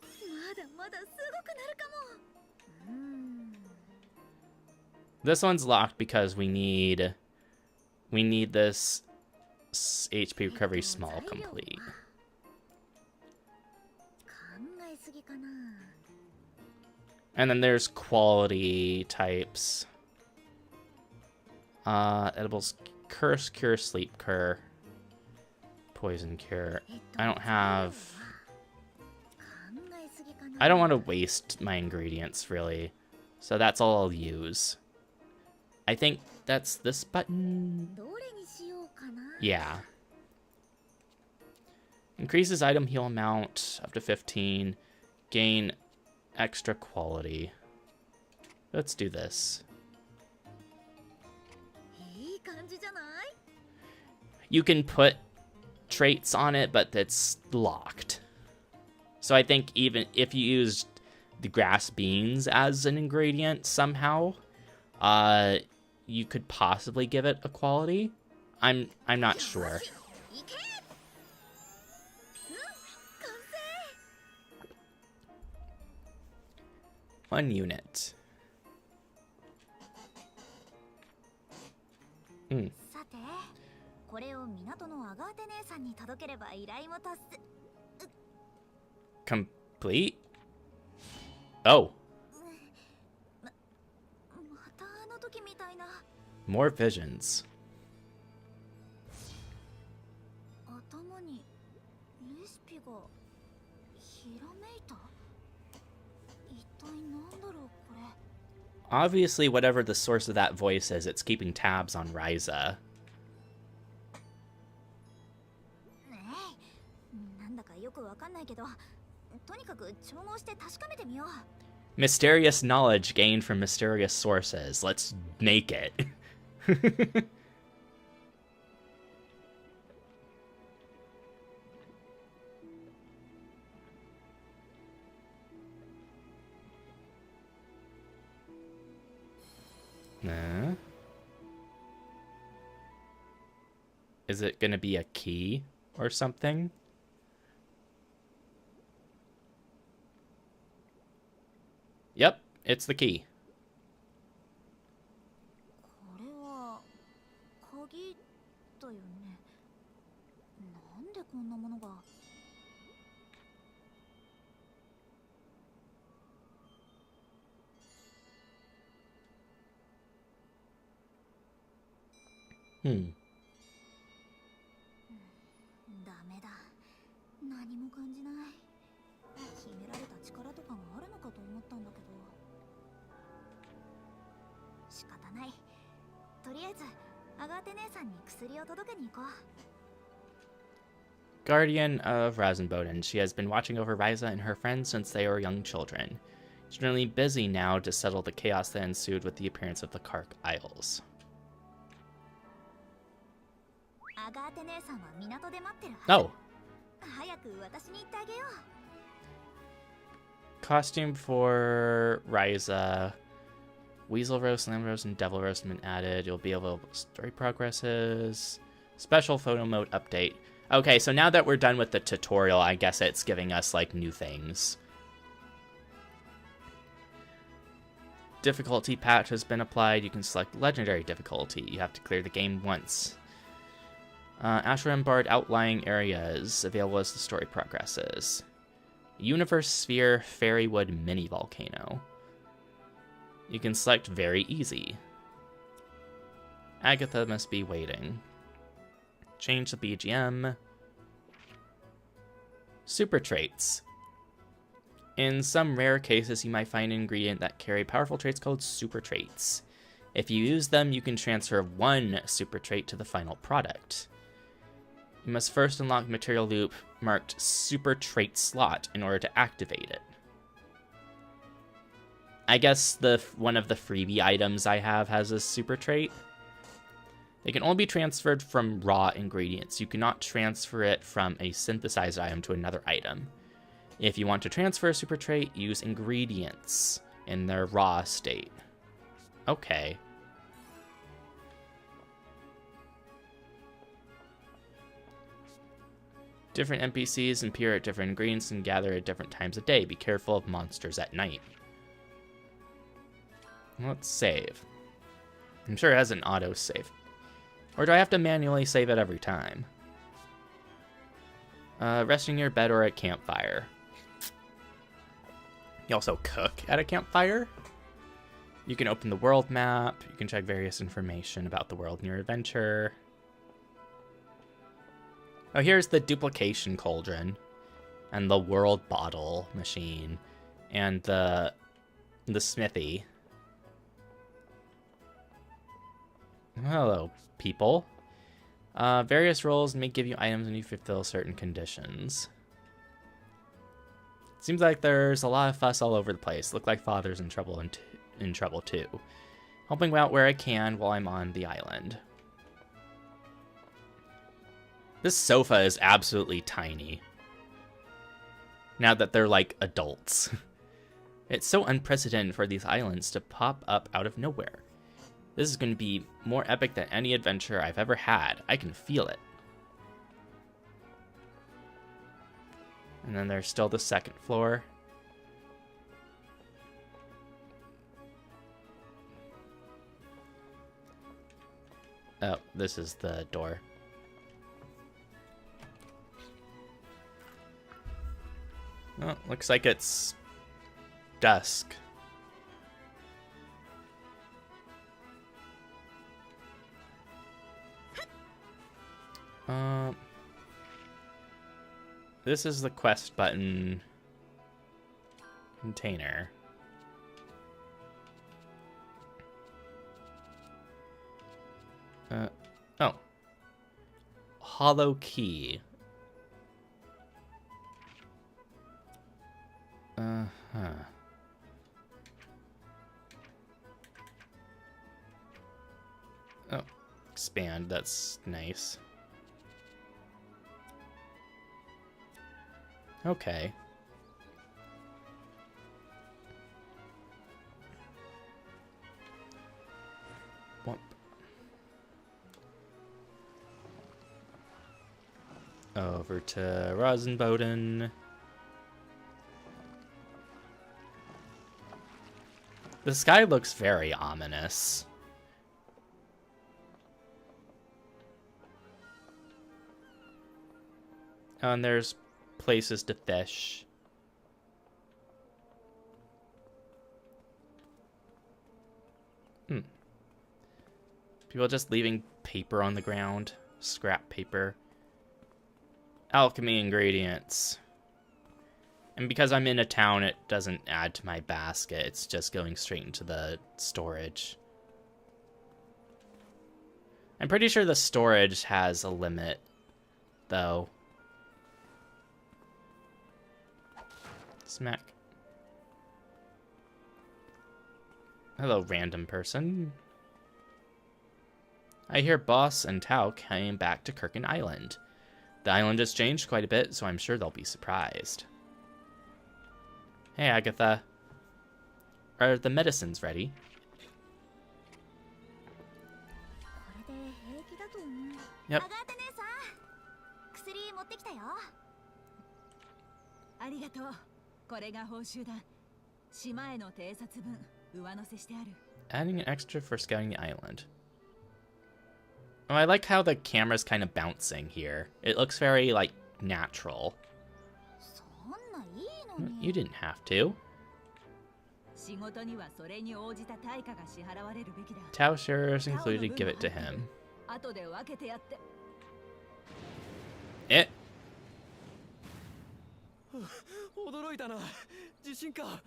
[SPEAKER 2] まだまだすごくなるかも。
[SPEAKER 1] This one's locked because we need this HP recovery small complete.
[SPEAKER 2] 考えすぎかな。
[SPEAKER 1] And then there's quality types. Edibles, curse, cure, sleep cure, poison cure. I don't have...
[SPEAKER 2] 考えすぎかな。
[SPEAKER 1] I don't want to waste my ingredients, really. So that's all I'll use. I think that's this button.
[SPEAKER 2] どれにしようかな。
[SPEAKER 1] Yeah. Increases item heal amount up to 15. Gain extra quality. Let's do this.
[SPEAKER 2] いい感じじゃない？
[SPEAKER 1] You can put traits on it, but it's locked. So I think even if you used the grass beans as an ingredient somehow, you could possibly give it a quality. I'm not sure.
[SPEAKER 2] いけ！完成！
[SPEAKER 1] 1 unit.
[SPEAKER 2] さて、これを港のアガーテ姉さんに届ければ依頼も達す。
[SPEAKER 1] Complete? Oh,
[SPEAKER 2] またあの時みたいな。
[SPEAKER 1] more visions.
[SPEAKER 2] 頭にレシピがひらめいた。一体なんだろうこれ。
[SPEAKER 1] Obviously, whatever the source of that voice is, it's keeping tabs on Ryza.
[SPEAKER 2] ねえ、なんだかよくわかんないけど、とにかく調合して確かめてみよう。
[SPEAKER 1] Mysterious knowledge gained from mysterious sources. Let's make it. Nah. Is it gonna be a key or something? Yep, it's the key.
[SPEAKER 2] これは鍵だよね。なんでこんなものが。 ダメだ。何も感じない。秘められた力とかがあるのかと思ったんだけど。仕方ない。とりあえずアガーテ姉さんに薬を届けに行こう。
[SPEAKER 1] Guardian of Rasenboden. She has been watching over Ryza and her friends since they were young children. She's really busy now to settle the chaos that ensued with the appearance of the Kark Isles.
[SPEAKER 2] アガーテ姉さんは港で待ってるはず。
[SPEAKER 1] Oh,
[SPEAKER 2] 早く私に言ってあげよう。
[SPEAKER 1] costume for Ryza. Weasel roast, lamb roast, and devil roast have been added. You'll be able to story progresses. Special photo mode update. Okay, so now that we're done with the tutorial, I guess it's giving us like new things. Difficulty patch has been applied. You can select legendary difficulty. You have to clear the game once. Ashram barred outlying areas available as the story progresses. Universe Sphere Fairywood Mini Volcano. You can select very easy. Agatha must be waiting. Change the BGM. Super traits. In some rare cases, you might find an ingredient that carry powerful traits called super traits. If you use them, you can transfer one super trait to the final product. You must first unlock material loop marked super trait slot in order to activate it. I guess one of the freebie items I have has a super trait. They can only be transferred from raw ingredients. You cannot transfer it from a synthesized item to another item. If you want to transfer a super trait, use ingredients in their raw state. Okay. Different NPCs appear at different ingredients and gather at different times of day. Be careful of monsters at night. Let's save. I'm sure it has an auto-save. Or do I have to manually save it every time? Resting in your bed or at campfire. You also cook at a campfire. You can open the world map. You can check various information about the world in your adventure. Oh, here's the duplication cauldron. And the world bottle machine. And the smithy. Hello, people. Various roles may give you items when you fulfill certain conditions. Seems like there's a lot of fuss all over the place. Look like father's in trouble too. Helping out where I can while I'm on the island. This sofa is absolutely tiny. Now that they're like adults. It's so unprecedented for these islands to pop up out of nowhere. This is going to be more epic than any adventure I've ever had. I can feel it. And then there's still the second floor. Oh, this is the door. Oh, looks like it's dusk. This is the quest button container. Oh. Hollow key. Uh-huh. Oh, expand, that's nice. Okay. Whoop. Over to Rosenboden. The sky looks very ominous. Oh, and there's places to fish. People just leaving paper on the ground. Scrap paper. Alchemy ingredients. And because I'm in a town, it doesn't add to my basket. It's just going straight into the storage. I'm pretty sure the storage has a limit, though. Smack. Hello, random person. I hear Boss and Tao came back to Kirkin Island. The island has changed quite a bit, so I'm sure they'll be surprised. Hey, Agatha. Are the medicines ready? Yep.
[SPEAKER 5] ありがとう。これが報酬だ。島への偵察分、上乗せしてある。
[SPEAKER 1] Adding an extra for scouting the island. Oh, I like how the camera's kind of bouncing here. It looks very, like, natural. You didn't have to. Tao shares included, give it to him. It.
[SPEAKER 4] 驚いたな。地震か。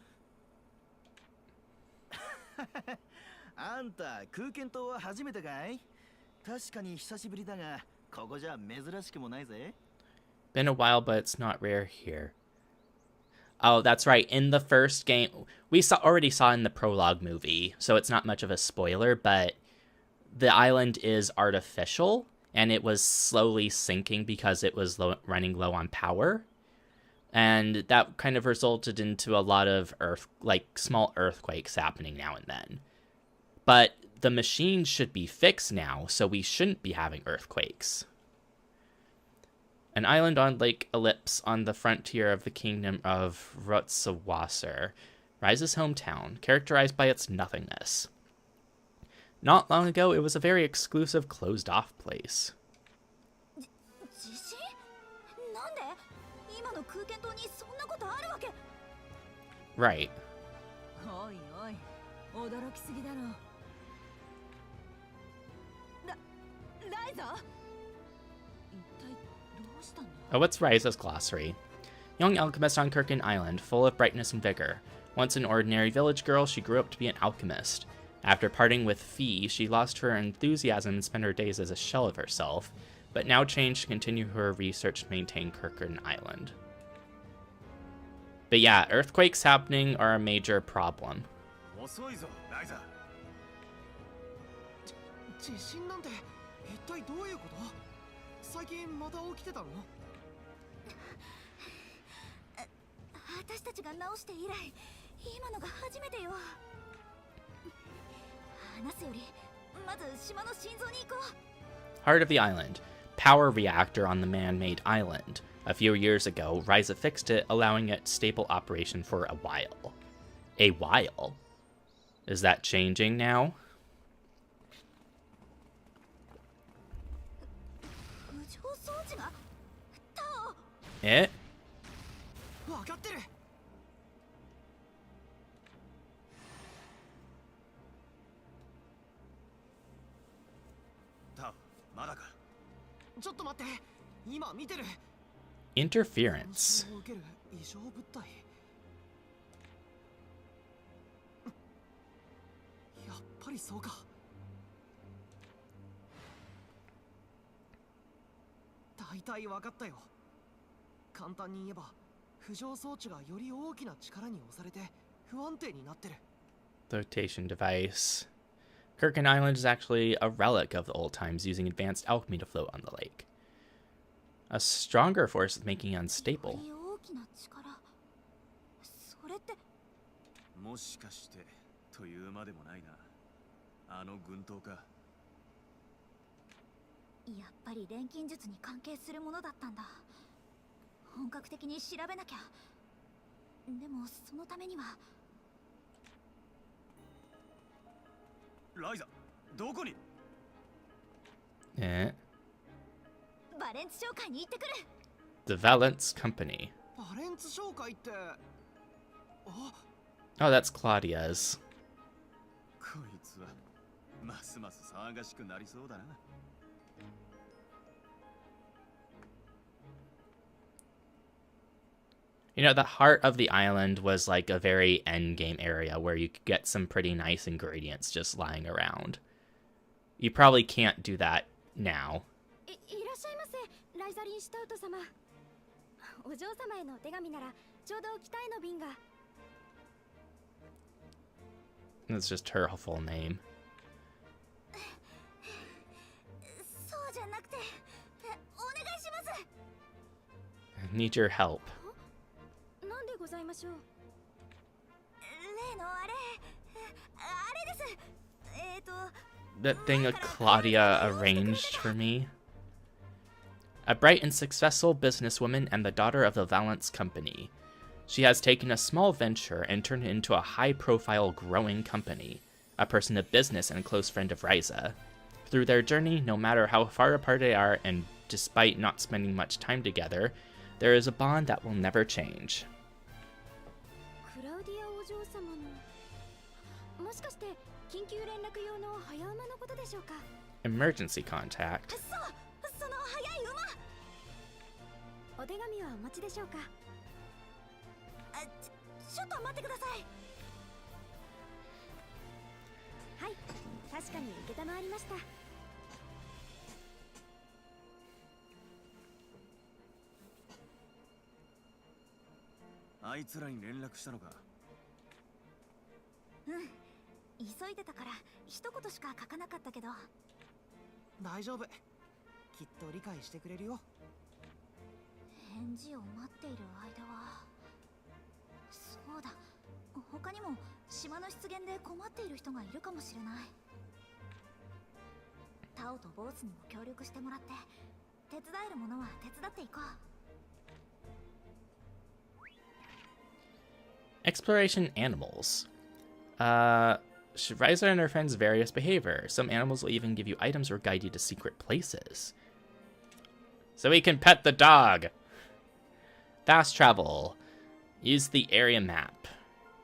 [SPEAKER 3] あんた空間島は初めてかい？確かに久しぶりだが、ここじゃ珍しくもないぜ。
[SPEAKER 1] Been a while, but it's not rare here. Oh, that's right. In the first game, we already saw in the prologue movie, so it's not much of a spoiler, but the island is artificial, and it was slowly sinking because it was running low on power. And that kind of resulted into a lot of small earthquakes happening now and then. But the machine should be fixed now, so we shouldn't be having earthquakes. An island on Lake Ellipse on the frontier of the kingdom of Rotsawasser, Ryza's hometown, characterized by its nothingness. Not long ago, it was a very exclusive, closed-off place.
[SPEAKER 2] 地震？なんで？今の空間島にそんなことあるわけ？
[SPEAKER 1] Right.
[SPEAKER 5] おいおい、驚きすぎだろ。ライザ？一体どうしたんだ？
[SPEAKER 1] Oh, what's Ryza's glossary? Young alchemist on Kirkin Island, full of brightness and vigor. Once an ordinary village girl, she grew up to be an alchemist. After parting with Fee, she lost her enthusiasm and spent her days as a shell of herself, but now changed to continue her research to maintain Kirkin Island. But yeah, earthquakes happening are a major problem.
[SPEAKER 3] 遅いぞライザ。
[SPEAKER 4] 地震なんて一体どういうこと？最近また起きてたの？
[SPEAKER 2] 私たちが直して以来、今のが初めてよ。話すより、まず島の心臓に行こう。
[SPEAKER 1] Heart of the island. Power reactor on the man-made island. A few years ago, Ryza fixed it, allowing it stable operation for a while. A while? Is that changing now?
[SPEAKER 2] 浮上装置がタオ。
[SPEAKER 1] Eh?
[SPEAKER 4] わかってる。
[SPEAKER 3] タオ、まだか。
[SPEAKER 4] ちょっと待って、今見てる。
[SPEAKER 1] Interference.
[SPEAKER 4] 干渉を受ける異常物体。やっぱりそうか。大体わかったよ。簡単に言えば、浮上装置がより大きな力に押されて不安定になってる。
[SPEAKER 1] Flotation device. Kirkin Island is actually a relic of the old times, using advanced alchemy to float on the lake. A stronger force is making it unstable.
[SPEAKER 2] より大きな力。それって。
[SPEAKER 3] もしかしてというまでもないな。あの軍刀か。
[SPEAKER 2] やっぱり錬金術に関係するものだったんだ。本格的に調べなきゃ。でもそのためには。
[SPEAKER 3] ライザ、どこに？
[SPEAKER 1] Eh?
[SPEAKER 2] バレンツ商会に行ってくる。
[SPEAKER 1] The Valence Company.
[SPEAKER 4] バレンツ商会って。あ。
[SPEAKER 1] Oh, that's Claudia's.
[SPEAKER 3] こいつはますます騒がしくなりそうだな。
[SPEAKER 1] You know, the heart of the island was like a very endgame area where you could get some pretty nice ingredients just lying around. You probably can't do that now.
[SPEAKER 2] いらっしゃいませ、ライザリンシュタウト様。お嬢様へのお手紙ならちょうど期待の便が。
[SPEAKER 1] That's just her full name.
[SPEAKER 2] そうじゃなくて、お願いします。
[SPEAKER 1] Need your help.
[SPEAKER 2] なんでございましょう。例のあれです。
[SPEAKER 1] That thing Claudia arranged for me. A bright and successful businesswoman and the daughter of the Valence Company. She has taken a small venture and turned it into a high-profile growing company, a person of business and a close friend of Ryza. Through their journey, no matter how far apart they are, and despite not spending much time together, there is a bond that will never change.
[SPEAKER 2] クラウディアお嬢様の。もしかして緊急連絡用の早馬のことでしょうか。
[SPEAKER 1] Emergency contact.
[SPEAKER 2] そう、その早い馬。お手紙はお持ちでしょうか。ちょっと待ってください。はい、確かに承りました。
[SPEAKER 3] あいつらに連絡したのか？
[SPEAKER 2] うん、急いでたから一言しか書かなかったけど。
[SPEAKER 4] 大丈夫。きっと理解してくれるよ。
[SPEAKER 2] 返事を待っている間は。そうだ、他にも島の出現で困っている人がいるかもしれない。タオとボースにも協力してもらって手伝えるものは手伝っていこう。
[SPEAKER 1] Exploration animals. Ryza and her friends' various behavior. Some animals will even give you items or guide you to secret places. So we can pet the dog. Fast travel. Use the area map.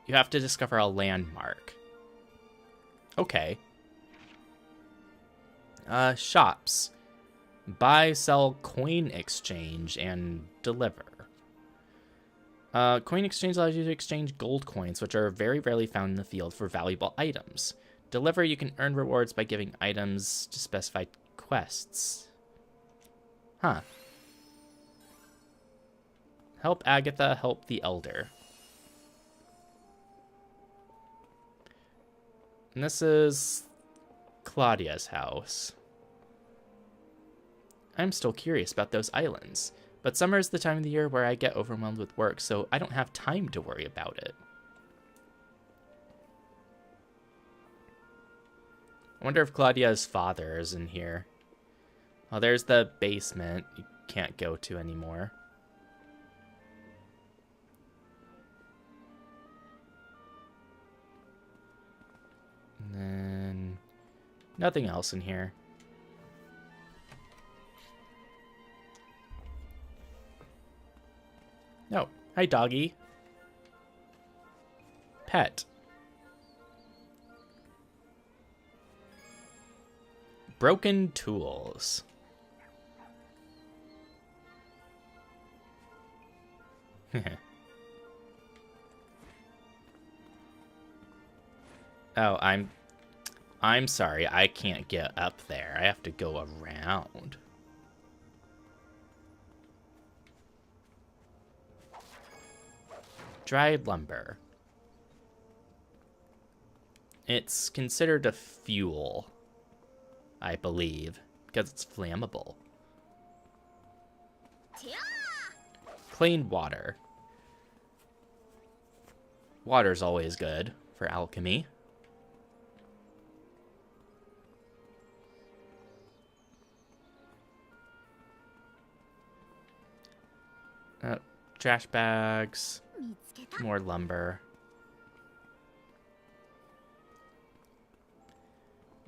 [SPEAKER 1] You have to discover a landmark. Okay. Shops. Buy, sell, coin exchange, and deliver. Coin exchange allows you to exchange gold coins, which are very rarely found in the field, for valuable items. Deliver, you can earn rewards by giving items to specified quests. Huh. Help Agatha, help the Elder. And this is Claudia's house. I'm still curious about those islands, but summer is the time of the year where I get overwhelmed with work, so I don't have time to worry about it. I wonder if Claudia's father is in here. Oh, there's the basement you can't go to anymore. And then nothing else in here. No. Hi, doggy. Pet. Broken tools. Oh, I'm sorry. I can't get up there. I have to go around. Dried lumber. It's considered a fuel, I believe, because it's flammable. Clean water. Water's always good for alchemy. Trash bags. More lumber.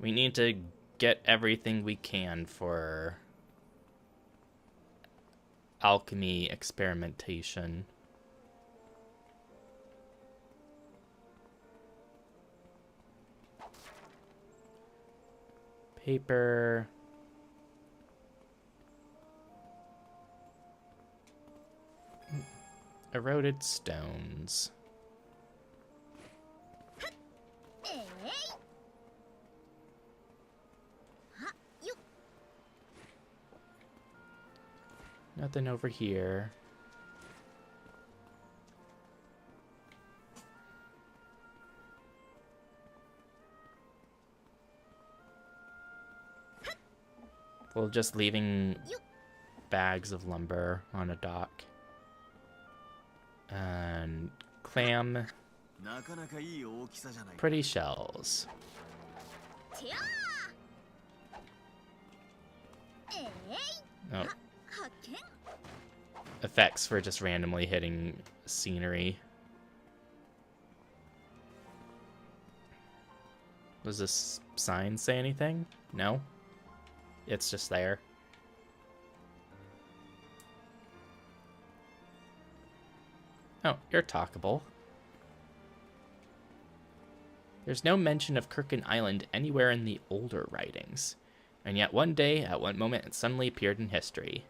[SPEAKER 1] We need to get everything we can for alchemy experimentation. Paper. Eroded stones. Nothing over here. We're just leaving bags of lumber on a dock. And clam. Pretty shells. Oh. Effects for just randomly hitting scenery. Does this sign say anything? No? It's just there. Oh, you're talkable. There's no mention of Kirkin Island anywhere in the older writings. And yet one day, at one moment, it suddenly appeared in history.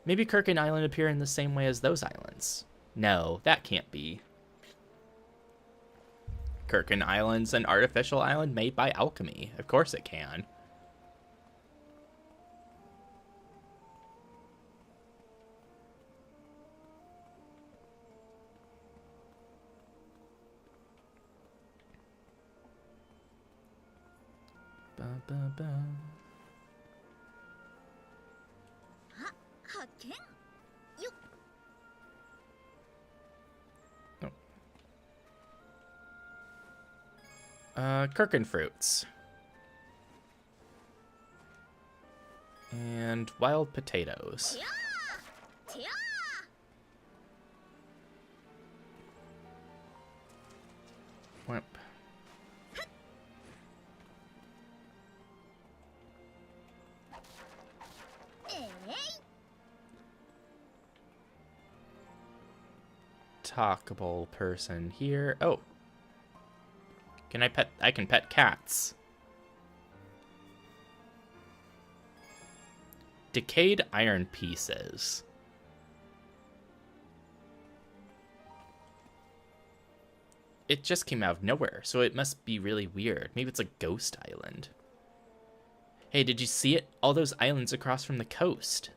[SPEAKER 1] Maybe Kirkin Island appeared in the same way as those islands. No, that can't be. Kirkin Island's an artificial island made by alchemy. Of course it can. Kirkin fruits. And wild potatoes. Wimp. talkable person here. Oh. I can pet cats. Decayed iron pieces. It just came out of nowhere, so it must be really weird. Maybe it's a ghost island. Hey, did you see it? All those islands across from the coast.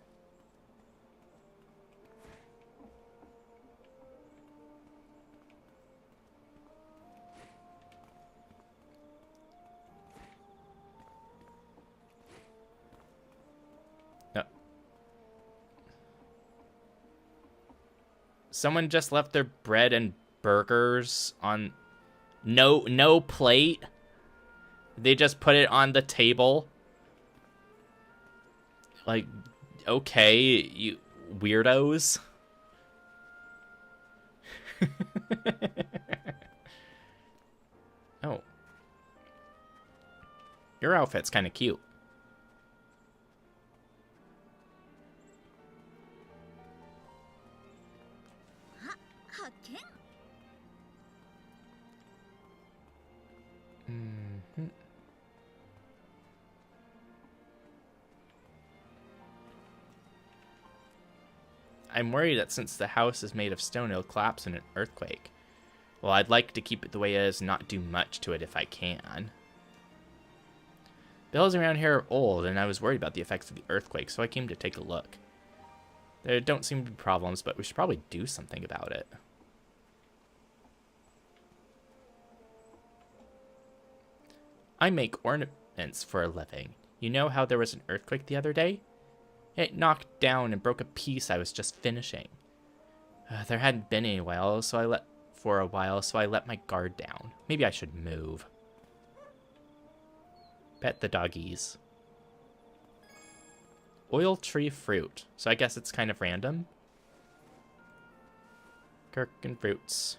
[SPEAKER 1] No. Someone just left their bread and burgers on no plate. They just put it on the table. Like, okay, you weirdos. Oh. Your outfit's kind of cute. Mm-hmm. I'm worried that since the house is made of stone, it'll collapse in an earthquake. Well, I'd like to keep it the way it is and not do much to it if I can. Bills around here are old, and I was worried about the effects of the earthquake, so I came to take a look. There don't seem to be problems, but we should probably do something about it. I make ornaments for a living. You know how there was an earthquake the other day? It knocked down and broke a piece I was just finishing. There hadn't been any while, so I let my guard down. Maybe I should move. Pet the doggies. Oil tree fruit. So I guess it's kind of random. Gherkin fruits.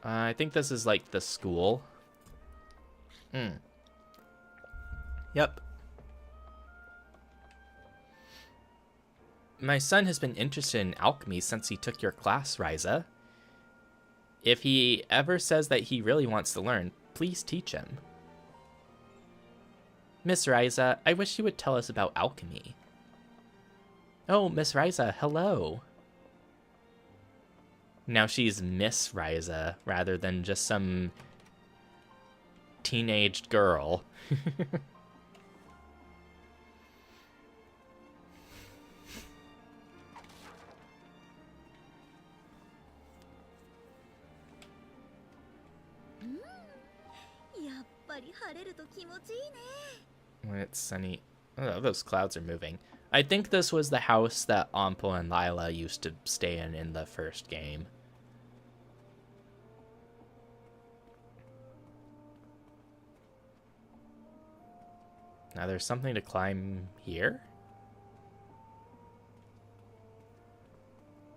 [SPEAKER 1] I think this is like the school. Yep. My son has been interested in alchemy since he took your class, Ryza. If he ever says that he really wants to learn, please teach him. Miss Ryza, I wish you would tell us about alchemy. Oh, Miss Ryza, hello. Now she's Miss Ryza rather than just some teenaged girl. When it's sunny. Oh, those clouds are moving. I think this was the house that Ampo and Lila used to stay in the first game. Now there's something to climb here.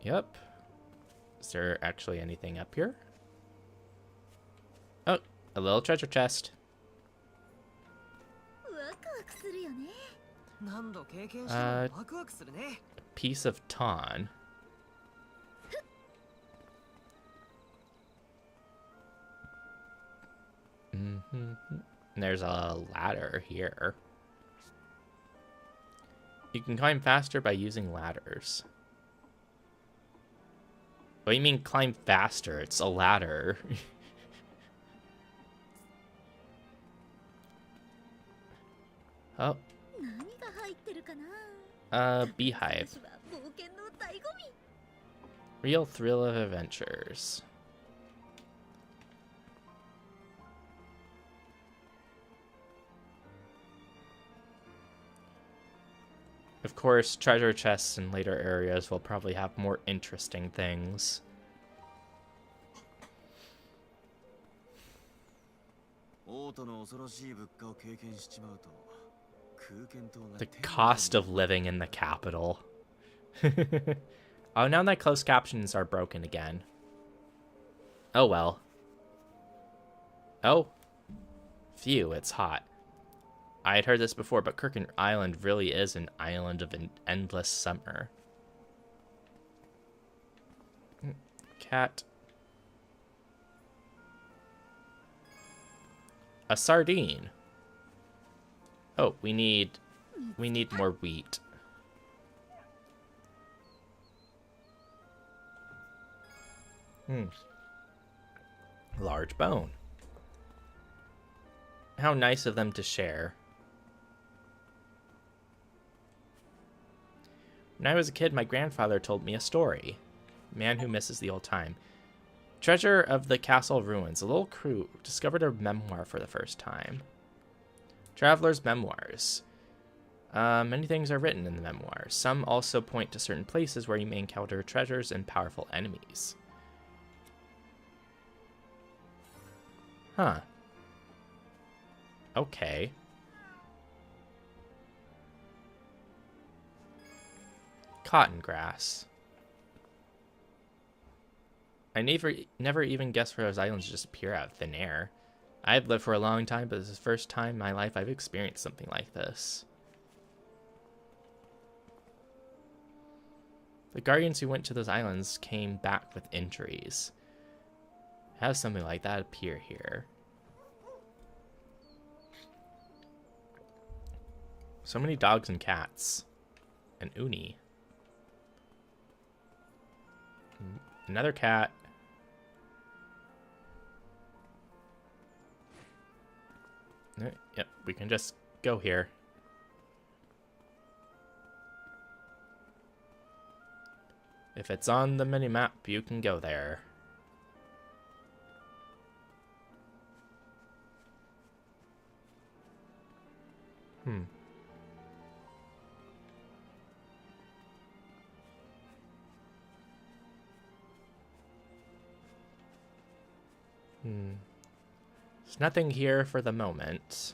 [SPEAKER 1] Yep. Is there actually anything up here? Oh, a little treasure chest. A piece of ton. And there's a ladder here. You can climb faster by using ladders. What do you mean climb faster? It's a ladder. Oh. Beehive. Real thrill of adventures. Of course, treasure chests in later areas will probably have more interesting things. The cost of living in the capital. Oh, now that closed captions are broken again. Oh well. Oh. Phew, it's hot. I had heard this before, but Kirkin Island really is an island of an endless summer. cat. A sardine. Oh, we need more wheat. Large bone. How nice of them to share. When I was a kid, my grandfather told me a story. Man who misses the old time. Treasure of the castle ruins. A little crew discovered a memoir for the first time. Traveler's memoirs. Many things are written in the memoirs. Some also point to certain places where you may encounter treasures and powerful enemies. Huh. Okay. Cotton grass. I never even guessed for those islands to just appear out of thin air. I've lived for a long time, but this is the first time in my life I've experienced something like this. The guardians who went to those islands came back with injuries. Have something like that appear here. So many dogs and cats. And uni. Another cat. Yep, we can just go here. If it's on the minimap, you can go there. There's nothing here for the moment.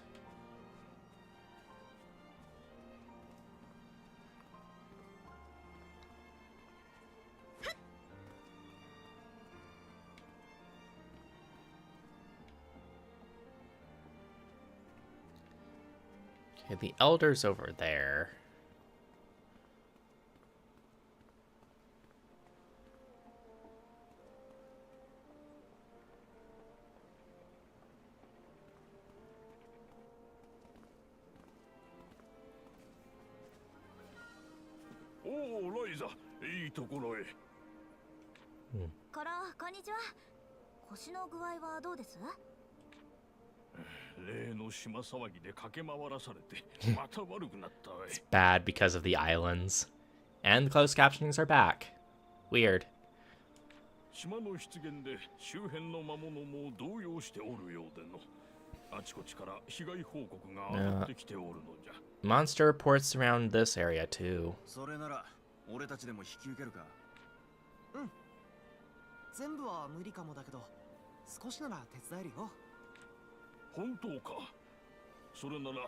[SPEAKER 1] Okay, the elder's over there.
[SPEAKER 6] Oh, Ryza, いいところへ。
[SPEAKER 2] から、こんにちは。腰の具合はどうです？
[SPEAKER 6] 例の島騒ぎで駆け回らされてまた悪くなったわい。
[SPEAKER 1] It's bad because of the islands. And the closed captionings are back. Weird.
[SPEAKER 6] 島の出現で周辺の魔物も動揺しておるようでの。あちこちから被害報告が上がってきておるのじゃ。
[SPEAKER 1] Monster reports around this area too.
[SPEAKER 3] それなら俺たちでも引き受けるか。
[SPEAKER 4] うん。全部は無理かもだけど、少しなら手伝えるよ。
[SPEAKER 6] 本当か。それなら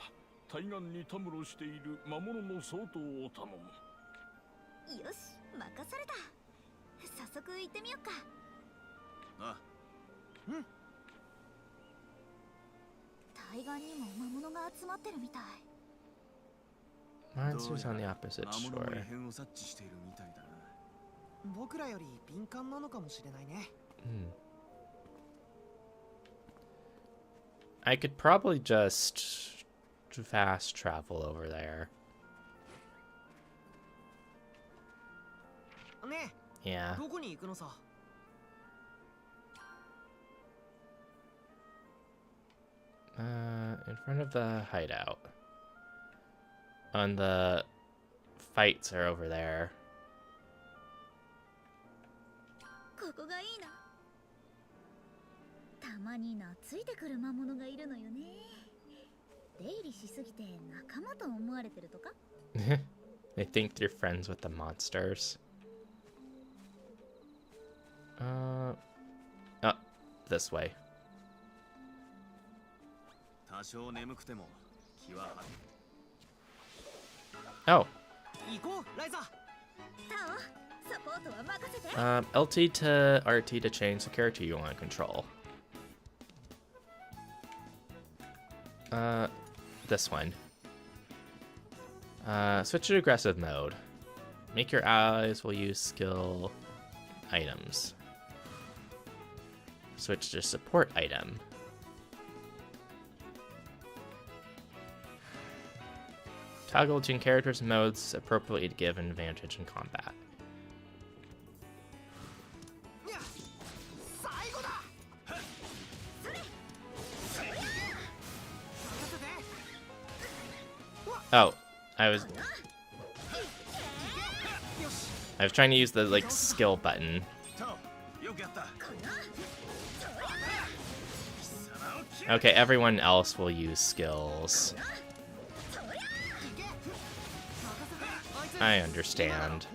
[SPEAKER 6] 対岸にたむろしている魔物の相当を頼む。
[SPEAKER 2] よし、任された。早速行ってみよっか。
[SPEAKER 3] あ、
[SPEAKER 4] うん。
[SPEAKER 2] 対岸にも魔物が集まってるみたい。
[SPEAKER 1] Monsters on the opposite
[SPEAKER 3] 魔物の異
[SPEAKER 1] shore.
[SPEAKER 3] 変を察知しているみたいだな。
[SPEAKER 4] 僕らより敏感なのかもしれないね。
[SPEAKER 1] I could probably just fast travel over there.
[SPEAKER 4] ねえ、
[SPEAKER 1] Yeah.
[SPEAKER 4] どこに行くのさ。
[SPEAKER 1] In front of the hideout. And the fights are over there.
[SPEAKER 2] ここがいいな。たまに懐いてくる魔物がいるのよね。出入りしすぎて仲間と思われてるとか？
[SPEAKER 1] They think they're friends with the monsters. This way.
[SPEAKER 3] 多少眠くても気は張る。
[SPEAKER 1] Oh.
[SPEAKER 4] 行こう、ライザ。
[SPEAKER 2] タオ、サポートは任せて。
[SPEAKER 1] LT to RT to change the character you want to control. This one. Switch to aggressive mode. Make your allies will use skill items. Switch to support item. Toggle between characters and modes appropriately to give an advantage in combat. Oh, I was trying to use the like skill button. Okay, everyone else will use skills. I understand.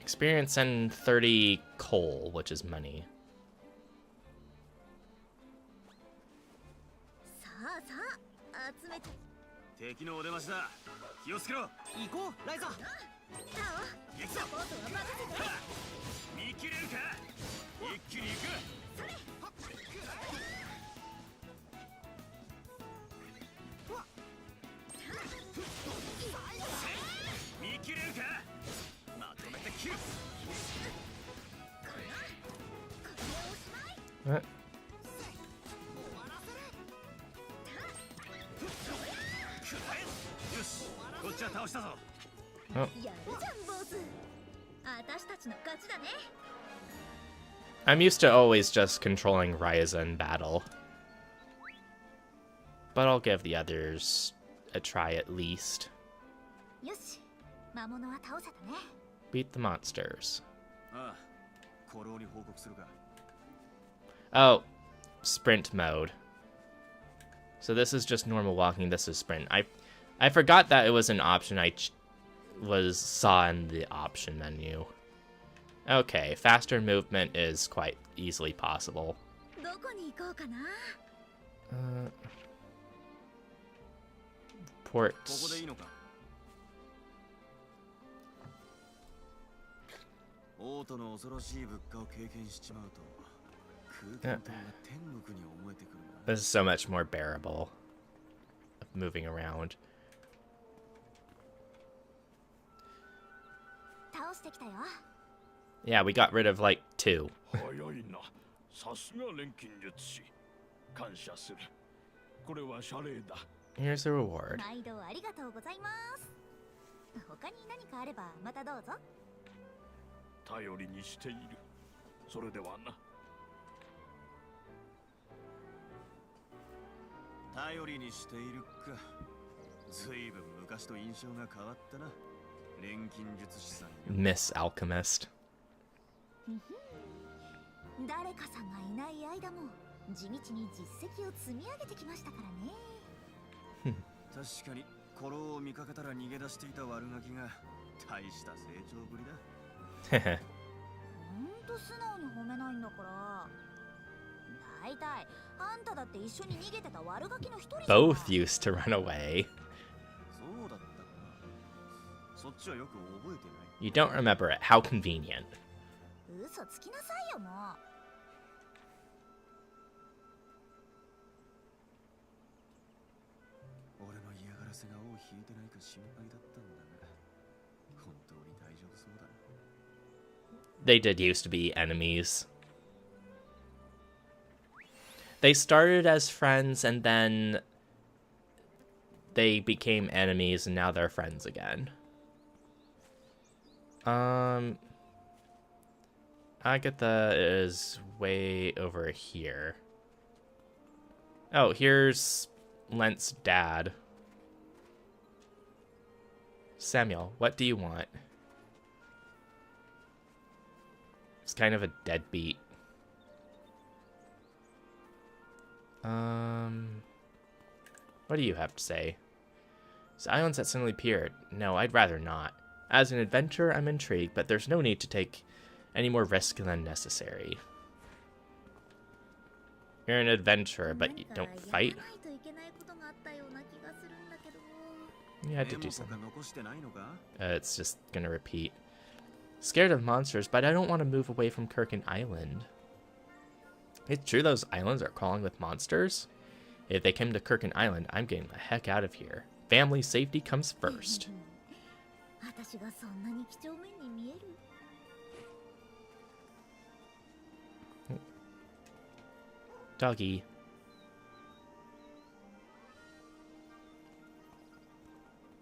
[SPEAKER 1] Experience and 30 coal, which is money.
[SPEAKER 2] さあさあ集めて
[SPEAKER 3] 敵のお出ましだ。気をつけろ。
[SPEAKER 4] 行こうライザ。
[SPEAKER 2] タオサポートは任せて
[SPEAKER 3] 見切れるか。一気に行く。見切れるか。まとめて切る。
[SPEAKER 1] What? Oh.
[SPEAKER 2] やるじゃんボス私たちの勝ちだね
[SPEAKER 1] I'm used to always just controlling Ryza in battle. But I'll give the others a try at least.
[SPEAKER 2] よし魔物は倒せたね
[SPEAKER 1] Beat the monsters.
[SPEAKER 3] ああ、コロに報告するか。
[SPEAKER 1] Oh, sprint mode. So this is just normal walking, this is sprint. I forgot that it was an option I saw in the option menu. Okay, faster movement is quite easily possible.
[SPEAKER 2] どこに行こうかな
[SPEAKER 1] Port.
[SPEAKER 3] ここでいいのか。王都の恐ろしい物価を経験しちまうと、空間島が天国に思えてくるな。
[SPEAKER 1] This is so much more bearable of moving around.
[SPEAKER 2] 倒してきたよ
[SPEAKER 1] Yeah, we got rid of like 2.
[SPEAKER 6] 早いな。さすが錬金術師。感謝する。これは謝礼だ。
[SPEAKER 1] Here's the reward.
[SPEAKER 2] 毎度ありがとうございます他に何かあればまたどうぞ
[SPEAKER 6] 頼りにしている。それではな。
[SPEAKER 3] 頼りにしているか。ずいぶん昔と印象が変わったな。錬金術師さんよ。
[SPEAKER 1] Miss Alchemist.
[SPEAKER 2] 誰かさんがいない間も地道に実績を積み上げてきましたからね
[SPEAKER 3] 確かにコロを見かけたら逃げ出していた悪ガキが大した成長ぶりだ。
[SPEAKER 2] ほんと素直に褒めないんだからだいたいあんただって一緒に逃げてた悪ガキの一人じゃん
[SPEAKER 1] Both used to run away.
[SPEAKER 3] そうだったかな。そっちはよく覚えてない。
[SPEAKER 1] You don't remember it. How convenient.
[SPEAKER 2] 嘘つきなさいよもう
[SPEAKER 3] 俺の嫌がらせが尾を引いてないか心配だったんだが、本当に大丈夫そうだ。
[SPEAKER 1] They did used to be enemies. They started as friends and then they became enemies and now they're friends again. Agatha is way over here. Oh, here's Lent's dad. Samuel, what do you want? He's kind of a deadbeat. What do you have to say? These islands that suddenly appeared. No, I'd rather not. As an adventurer, I'm intrigued, but there's no need to take any more risk than necessary. You're an adventurer, but you don't fight? You had to do something. It's just gonna repeat. Scared of monsters, but I don't want to move away from Kirkin Island. It's true those islands are crawling with monsters? If they came to Kirkin Island, I'm getting the heck out of here. Family safety comes first. Doggy.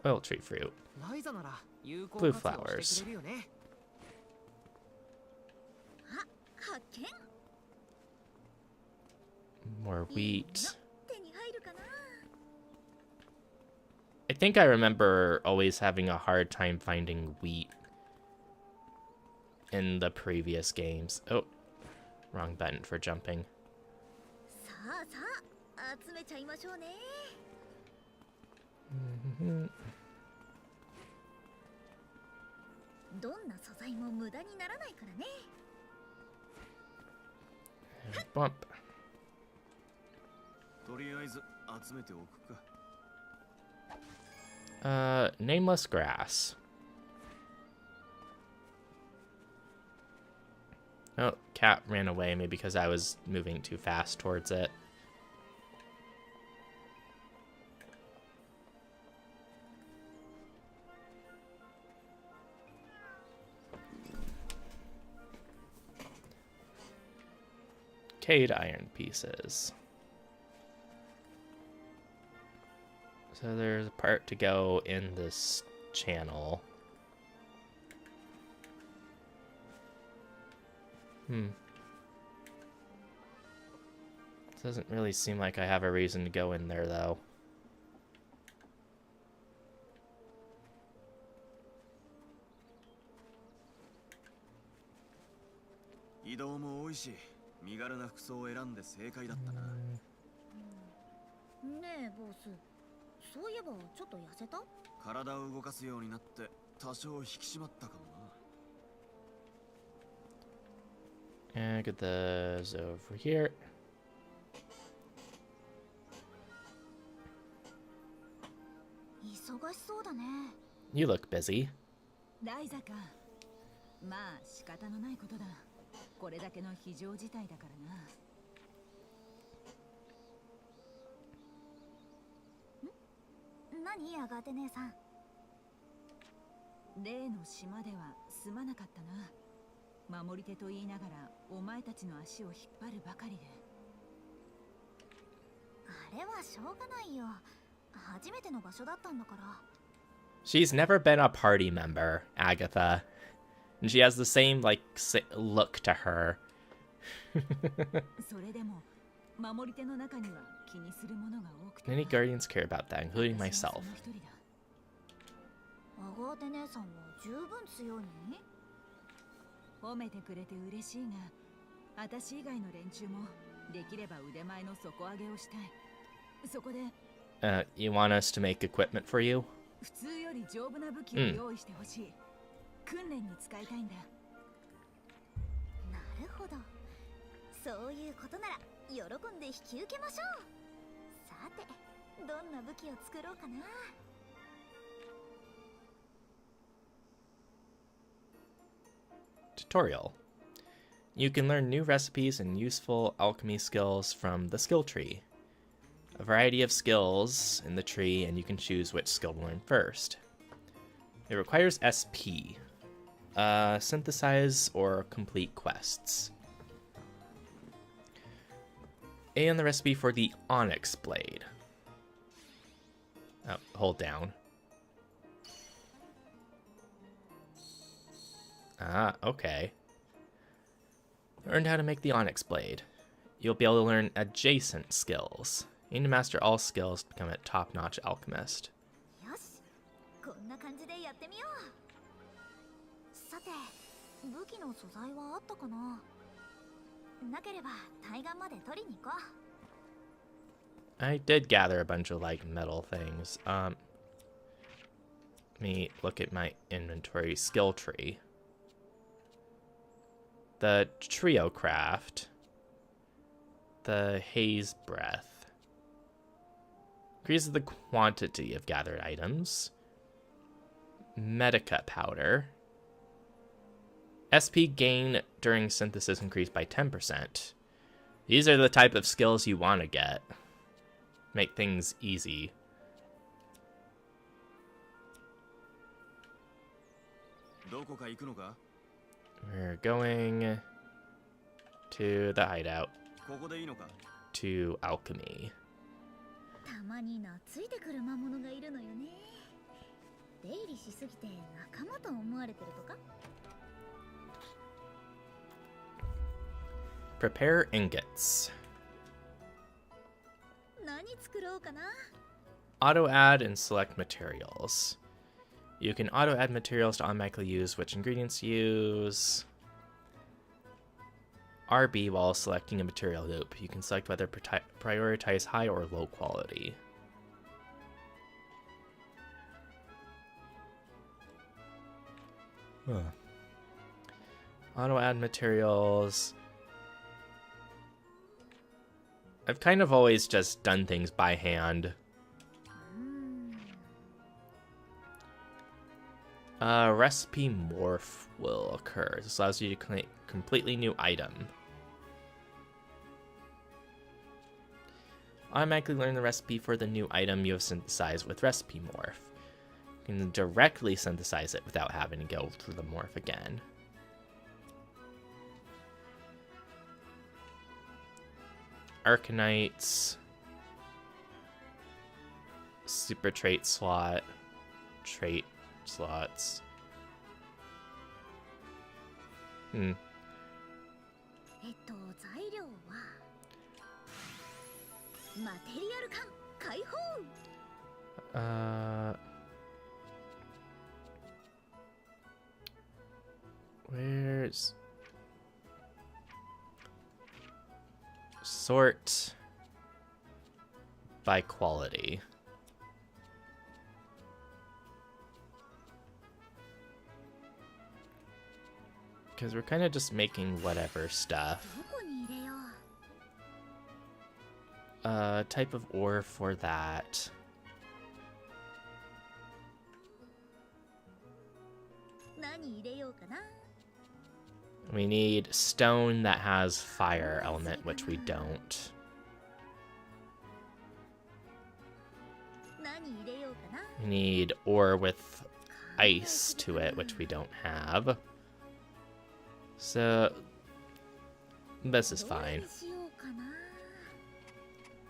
[SPEAKER 1] Oil tree fruit.
[SPEAKER 4] ライザなら有効
[SPEAKER 1] Blue
[SPEAKER 4] 活用
[SPEAKER 1] flowers.
[SPEAKER 4] してくれるよね。
[SPEAKER 2] 発見。
[SPEAKER 1] More
[SPEAKER 2] いい
[SPEAKER 1] wheat.
[SPEAKER 2] の手に入るかな。
[SPEAKER 1] I think I remember always having a hard time finding wheat in the previous games. Oh, wrong button for jumping.
[SPEAKER 2] さあさあ集めちゃいましょうね。 どんな素材も無駄にならないからね。
[SPEAKER 1] And bump.
[SPEAKER 3] とりあえず集めておくか。
[SPEAKER 1] Nameless grass. Oh, cat ran away, maybe because I was moving too fast towards it. Decayed iron pieces. So there's a part to go in this channel. Doesn't really seem like I have a reason to go in there, though.
[SPEAKER 3] 移動も多いし、身軽な服装を選んで正解だったな。
[SPEAKER 2] ねえボス、そういえばちょっと痩せた？
[SPEAKER 3] 体を動かすようになって多少引き締まったかもな。
[SPEAKER 1] And get those over here.
[SPEAKER 2] 忙しそうだね。
[SPEAKER 1] You look busy.
[SPEAKER 5] ライザか。まあ仕方のないことだ。これだけの非常事態だからな。
[SPEAKER 2] 何アガーテ姉さん。
[SPEAKER 5] 例の島ではすまなかったな。守り手と言いながらお前たちの足を引っ張るばかりで。
[SPEAKER 2] あれはしょうがないよ。初めての場所だったんだから。
[SPEAKER 1] She's never been a party member, Agatha. And she has the same, like, look to her.
[SPEAKER 5] それでも守り手の中には気にするものが多くて。
[SPEAKER 1] Many guardians care about that, including
[SPEAKER 5] 私は
[SPEAKER 1] myself.
[SPEAKER 5] その一人だ。
[SPEAKER 2] アガーテ姉さんは十分強いのに。
[SPEAKER 5] 褒めてくれて嬉しいが、私以外の連中もできれば腕前の底上げをしたい。そこで
[SPEAKER 1] You want us to make equipment for you?
[SPEAKER 5] 普通より丈夫な武器を用意してほしい。訓練に使いたいんだ。
[SPEAKER 2] なるほど。そういうことなら喜んで引き受けましょう。さて、どんな武器を作ろうかな。
[SPEAKER 1] Tutorial. You can learn new recipes and useful alchemy skills from the skill tree. A variety of skills in the tree, and you can choose which skill to learn first. It requires SP. Synthesize or complete quests. A on the recipe for the Onyx Blade. Oh, hold down. Ah, okay. Learned how to make the Onyx Blade. You'll be able to learn adjacent skills. You need to master all skills to become a top-notch alchemist.
[SPEAKER 2] よし、こんな感じでやってみよう。さて、武器の素材はあったかな。なければ対岸まで取りに行こう。
[SPEAKER 1] I did gather a bunch of, like, metal things. Let me look at my inventory skill tree. The trio craft. The haze breath. Increases the quantity of gathered items. Medica powder. SP gain during synthesis increased by 10%. These are the type of skills you want to get. Make things easy. We're going to the hideout. to alchemy.
[SPEAKER 2] たまに懐いてくる魔物がいるのよね。出入りしすぎて仲間と思われてるとか。
[SPEAKER 1] Prepare ingots.
[SPEAKER 2] 何作ろうかな。
[SPEAKER 1] Auto add and select materials. You can auto add materials to automatically use which ingredients to use. RB while selecting a material loop. You can select whether prioritize high or low quality. Auto add materials. I've kind of always just done things by hand. Recipe morph will occur. This allows you to create a completely new item. Automatically learn the recipe for the new item you have synthesized with recipe morph. You can directly synthesize it without having to go through the morph again. Arcanites. Super trait slot. Trait slots.
[SPEAKER 2] 材料はマテリアル缶解放。
[SPEAKER 1] Where's sort by quality? Because we're kind of just making whatever stuff.
[SPEAKER 2] どこに入れよう。
[SPEAKER 1] Type of ore for that.
[SPEAKER 2] 何入れようかな。
[SPEAKER 1] We need stone that has fire element, which we don't.
[SPEAKER 2] 何入れようかな。
[SPEAKER 1] We need ore with ice to it, which we don't have. So this is
[SPEAKER 2] どれ
[SPEAKER 1] fine.
[SPEAKER 2] にしようかな。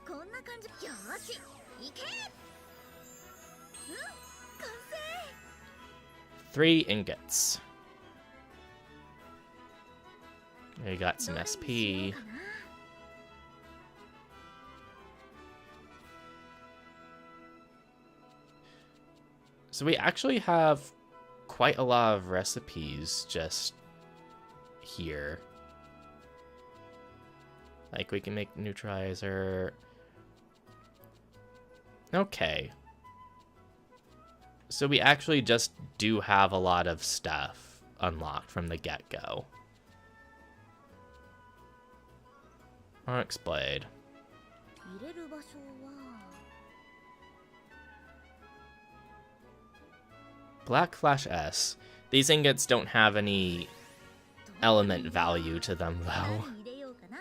[SPEAKER 2] こんな感じ。よーし、いけ。うん、完成。
[SPEAKER 1] 3 ingots. We got some
[SPEAKER 2] どれにしよう
[SPEAKER 1] SP.
[SPEAKER 2] かな。
[SPEAKER 1] So we actually have quite a lot of recipes just here. Like we can make neutralizer. Okay. So we actually just do have a lot of stuff unlocked from the get-go. Onyx blade.
[SPEAKER 2] 入れる場所は。
[SPEAKER 1] Black Flash S. These ingots don't have any element value to them, though.
[SPEAKER 2] 何入れようかな。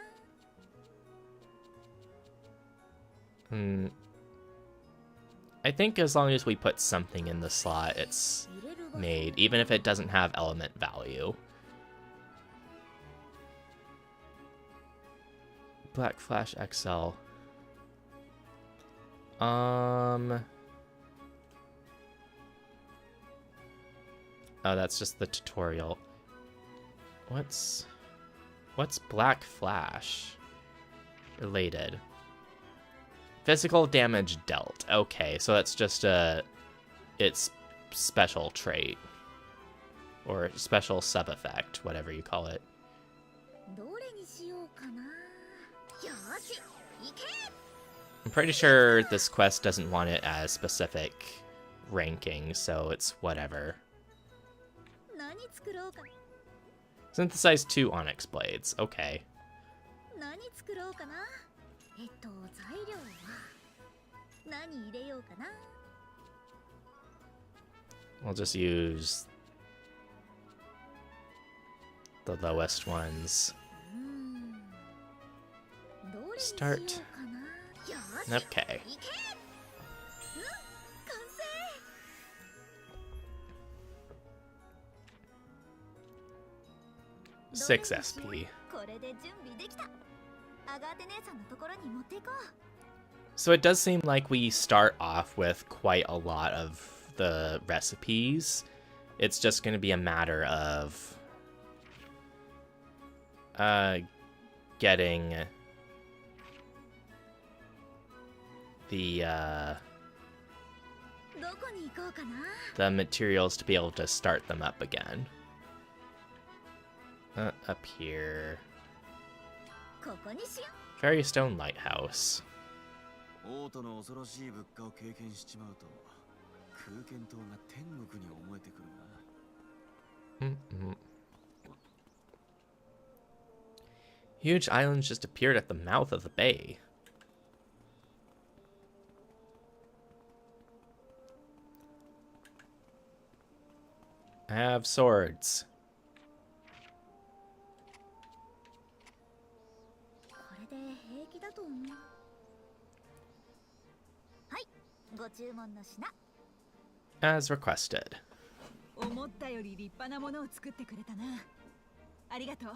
[SPEAKER 1] I think as long as we put something in the slot, it's
[SPEAKER 2] 入れる場所。
[SPEAKER 1] made, even if it doesn't have element value. Black Flash XL. Oh, that's just the tutorial. What's Black Flash related? Physical damage dealt. Okay, so that's just its special trait or special sub effect, whatever you call it.
[SPEAKER 2] どれにしようかな。よーし、いけ。
[SPEAKER 1] I'm pretty sure this quest doesn't want it as specific ranking, so it's whatever.
[SPEAKER 2] 何作ろうか。
[SPEAKER 1] Synthesize 2 onyx blades. Okay.
[SPEAKER 2] 何作ろうかな。材料は何入れようかな。
[SPEAKER 1] We'll just use the lowest ones.
[SPEAKER 2] どれにしよう
[SPEAKER 1] Start.
[SPEAKER 2] かな。よーし、
[SPEAKER 1] Okay.
[SPEAKER 2] いけ。うん、完成。
[SPEAKER 1] 6 SP.
[SPEAKER 2] これで準備できた。アガーテ姉さんのところに持っていこう。
[SPEAKER 1] So it does seem like we start off with quite a lot of the recipes. It's just going to be a matter of getting the materials to be able to start them up again. Up here. Ferrystone Lighthouse.
[SPEAKER 3] 王都の恐ろしい物価を経験しちまうと空間島が天国に思えてくるな。
[SPEAKER 1] Huge islands just appeared at the mouth of the bay. I have swords.
[SPEAKER 2] これで平気だと思う。はい、ご注文の品。
[SPEAKER 1] As requested.
[SPEAKER 5] 思ったより立派なものを作ってくれたな。ありがとう。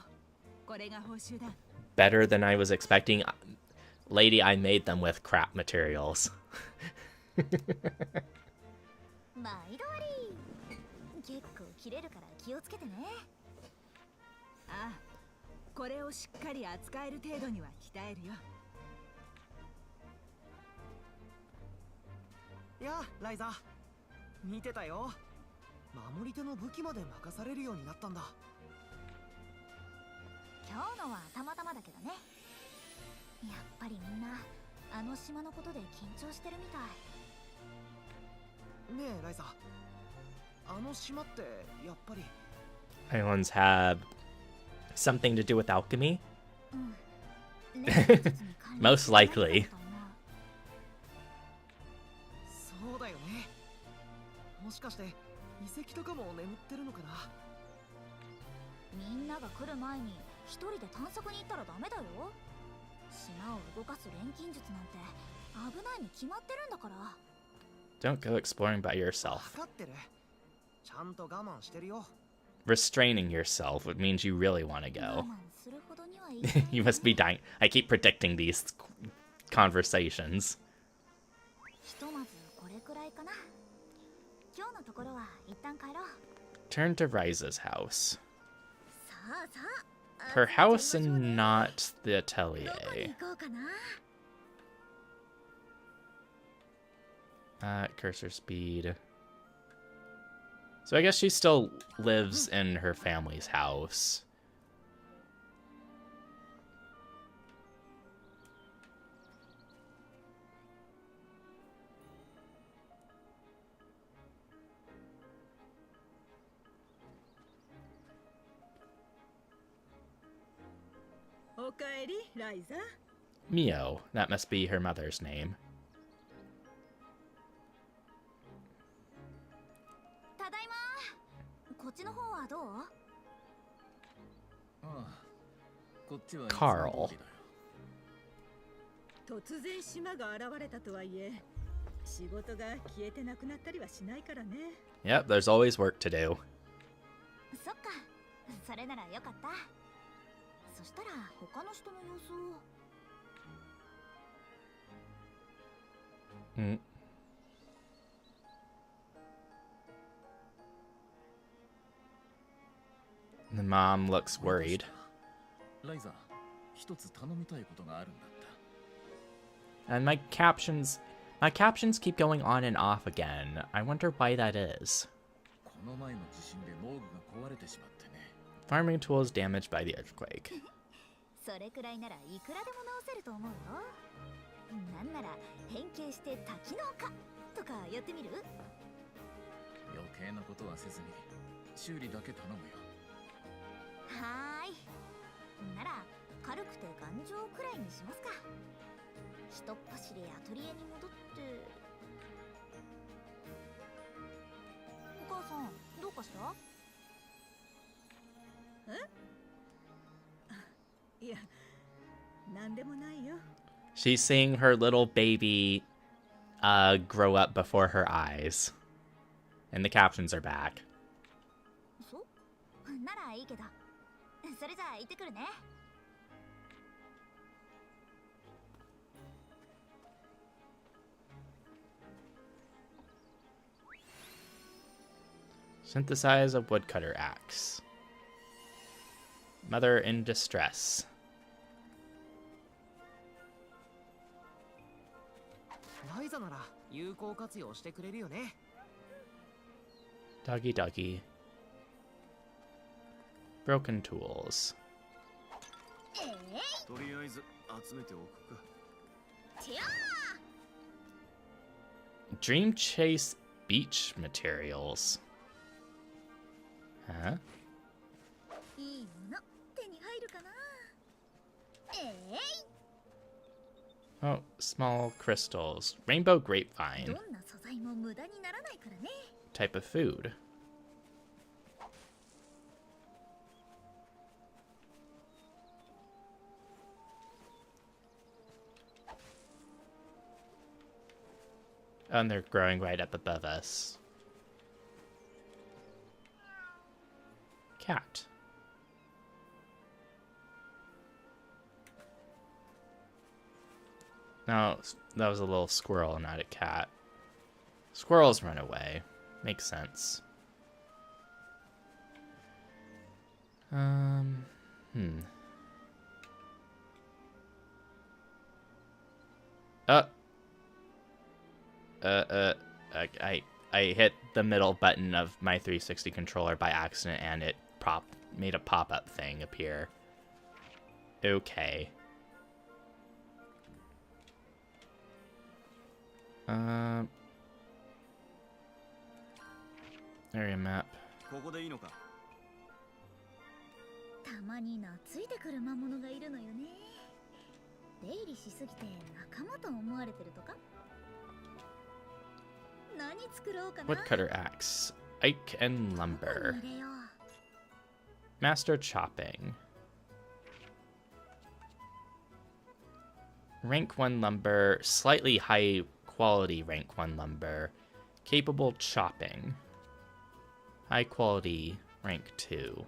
[SPEAKER 5] これが報酬だ。
[SPEAKER 1] Better than I was expecting. Lady, I made them with crap materials.
[SPEAKER 2] 毎度あり。結構切れるから気をつけてね。
[SPEAKER 5] ああ、これをしっかり扱える程度には鍛えるよ。
[SPEAKER 4] いや、ライザ、見てたよ。守り手の武器まで任されるようになったんだ。
[SPEAKER 2] 今日のはたまたまだけどね。やっぱりみんなあの島のことで緊張してるみたい。
[SPEAKER 4] ねえライザ、あの島ってやっぱり
[SPEAKER 1] Islands have something to do with alchemy?
[SPEAKER 2] うん。
[SPEAKER 1] Most likely.
[SPEAKER 4] そうだよね。もしかして遺跡とかも眠ってるのかな。
[SPEAKER 2] みんなが来る前に一人で探索に行ったらダメだよ。島を動かす錬金術なんて危ないに決まってるんだから。
[SPEAKER 1] Don't go exploring by yourself.
[SPEAKER 4] 分かってる。ちゃんと我慢してるよ。
[SPEAKER 1] Restraining yourself would means you really want to
[SPEAKER 2] 我
[SPEAKER 1] go.
[SPEAKER 2] 慢するほどにはいかない。
[SPEAKER 1] You must be dying. I keep predicting these conversations.
[SPEAKER 2] ひとまずこれくらいかな。今日のところは一旦帰ろう。
[SPEAKER 1] Turn to Ryza's house.
[SPEAKER 2] さあさあ。
[SPEAKER 1] Her house and not the
[SPEAKER 2] ど
[SPEAKER 1] atelier.
[SPEAKER 2] こに行こうかな。
[SPEAKER 1] Cursor speed. So I guess she still lives in her family's house. Mio. That must be her mother's name.
[SPEAKER 2] ただいま。こっちの方はどう？
[SPEAKER 3] ああ、こっちは
[SPEAKER 1] Carl.
[SPEAKER 5] 突然島が現れたとはいえ、仕事が消えてなくなったりはしないからね。
[SPEAKER 1] Yep, there's always work to do.
[SPEAKER 2] そっか。それならよかった。そしたら他の人の様子を。
[SPEAKER 1] The mom looks worried.
[SPEAKER 3] ライザ、一つ頼みたいことがあるんだった。
[SPEAKER 1] And my captions keep going on and off again. I wonder why that is.
[SPEAKER 3] この前の地震で農具が壊れてしまってね。
[SPEAKER 1] Farming tools damaged by the earthquake.
[SPEAKER 2] それくらいならいくらでも直せると思うよ。なんなら変形して多機能化とかやってみる？
[SPEAKER 3] 余計なことはせずに修理だけ頼むよ。
[SPEAKER 2] はーい。なら軽くて頑丈くらいにしますか。ひとっ走りアトリエに戻って。お母さんどうかした？
[SPEAKER 5] いや、なんでもないよ。
[SPEAKER 1] She's seeing her little baby grow up before her eyes. And the captions are back.
[SPEAKER 2] そう？ならいいけど。それじゃあ行ってくるね。
[SPEAKER 1] Synthesize a woodcutter axe. Mother in distress.
[SPEAKER 4] ライザなら有効活用してくれるよね。
[SPEAKER 1] Doggy doggy. Broken tools.
[SPEAKER 3] とりあえず集めておくか。
[SPEAKER 1] Dream Chase beach materials. Huh?
[SPEAKER 2] いいもの手に入るかな。
[SPEAKER 1] Oh, small crystals. Rainbow grapevine.
[SPEAKER 2] どんな素材も無駄にならないからね。
[SPEAKER 1] Type of food. Oh, and they're growing right up above us. Cat. No, that was a little squirrel, not a cat. Squirrels run away. Makes sense. I hit the middle button of my 360 controller by accident, and it made a pop-up thing appear. Okay. Area map.
[SPEAKER 3] ここでいいのか。
[SPEAKER 2] たまに懐いてくる魔物がいるのよね。出入りしすぎて仲間と思われてるとか。何作ろうかな。
[SPEAKER 1] Woodcutter axe. Ike and lumber.
[SPEAKER 2] 入れよう。
[SPEAKER 1] Master chopping. Rank 1 lumber. Slightly high quality rank 1 lumber. Capable chopping. High quality rank 2.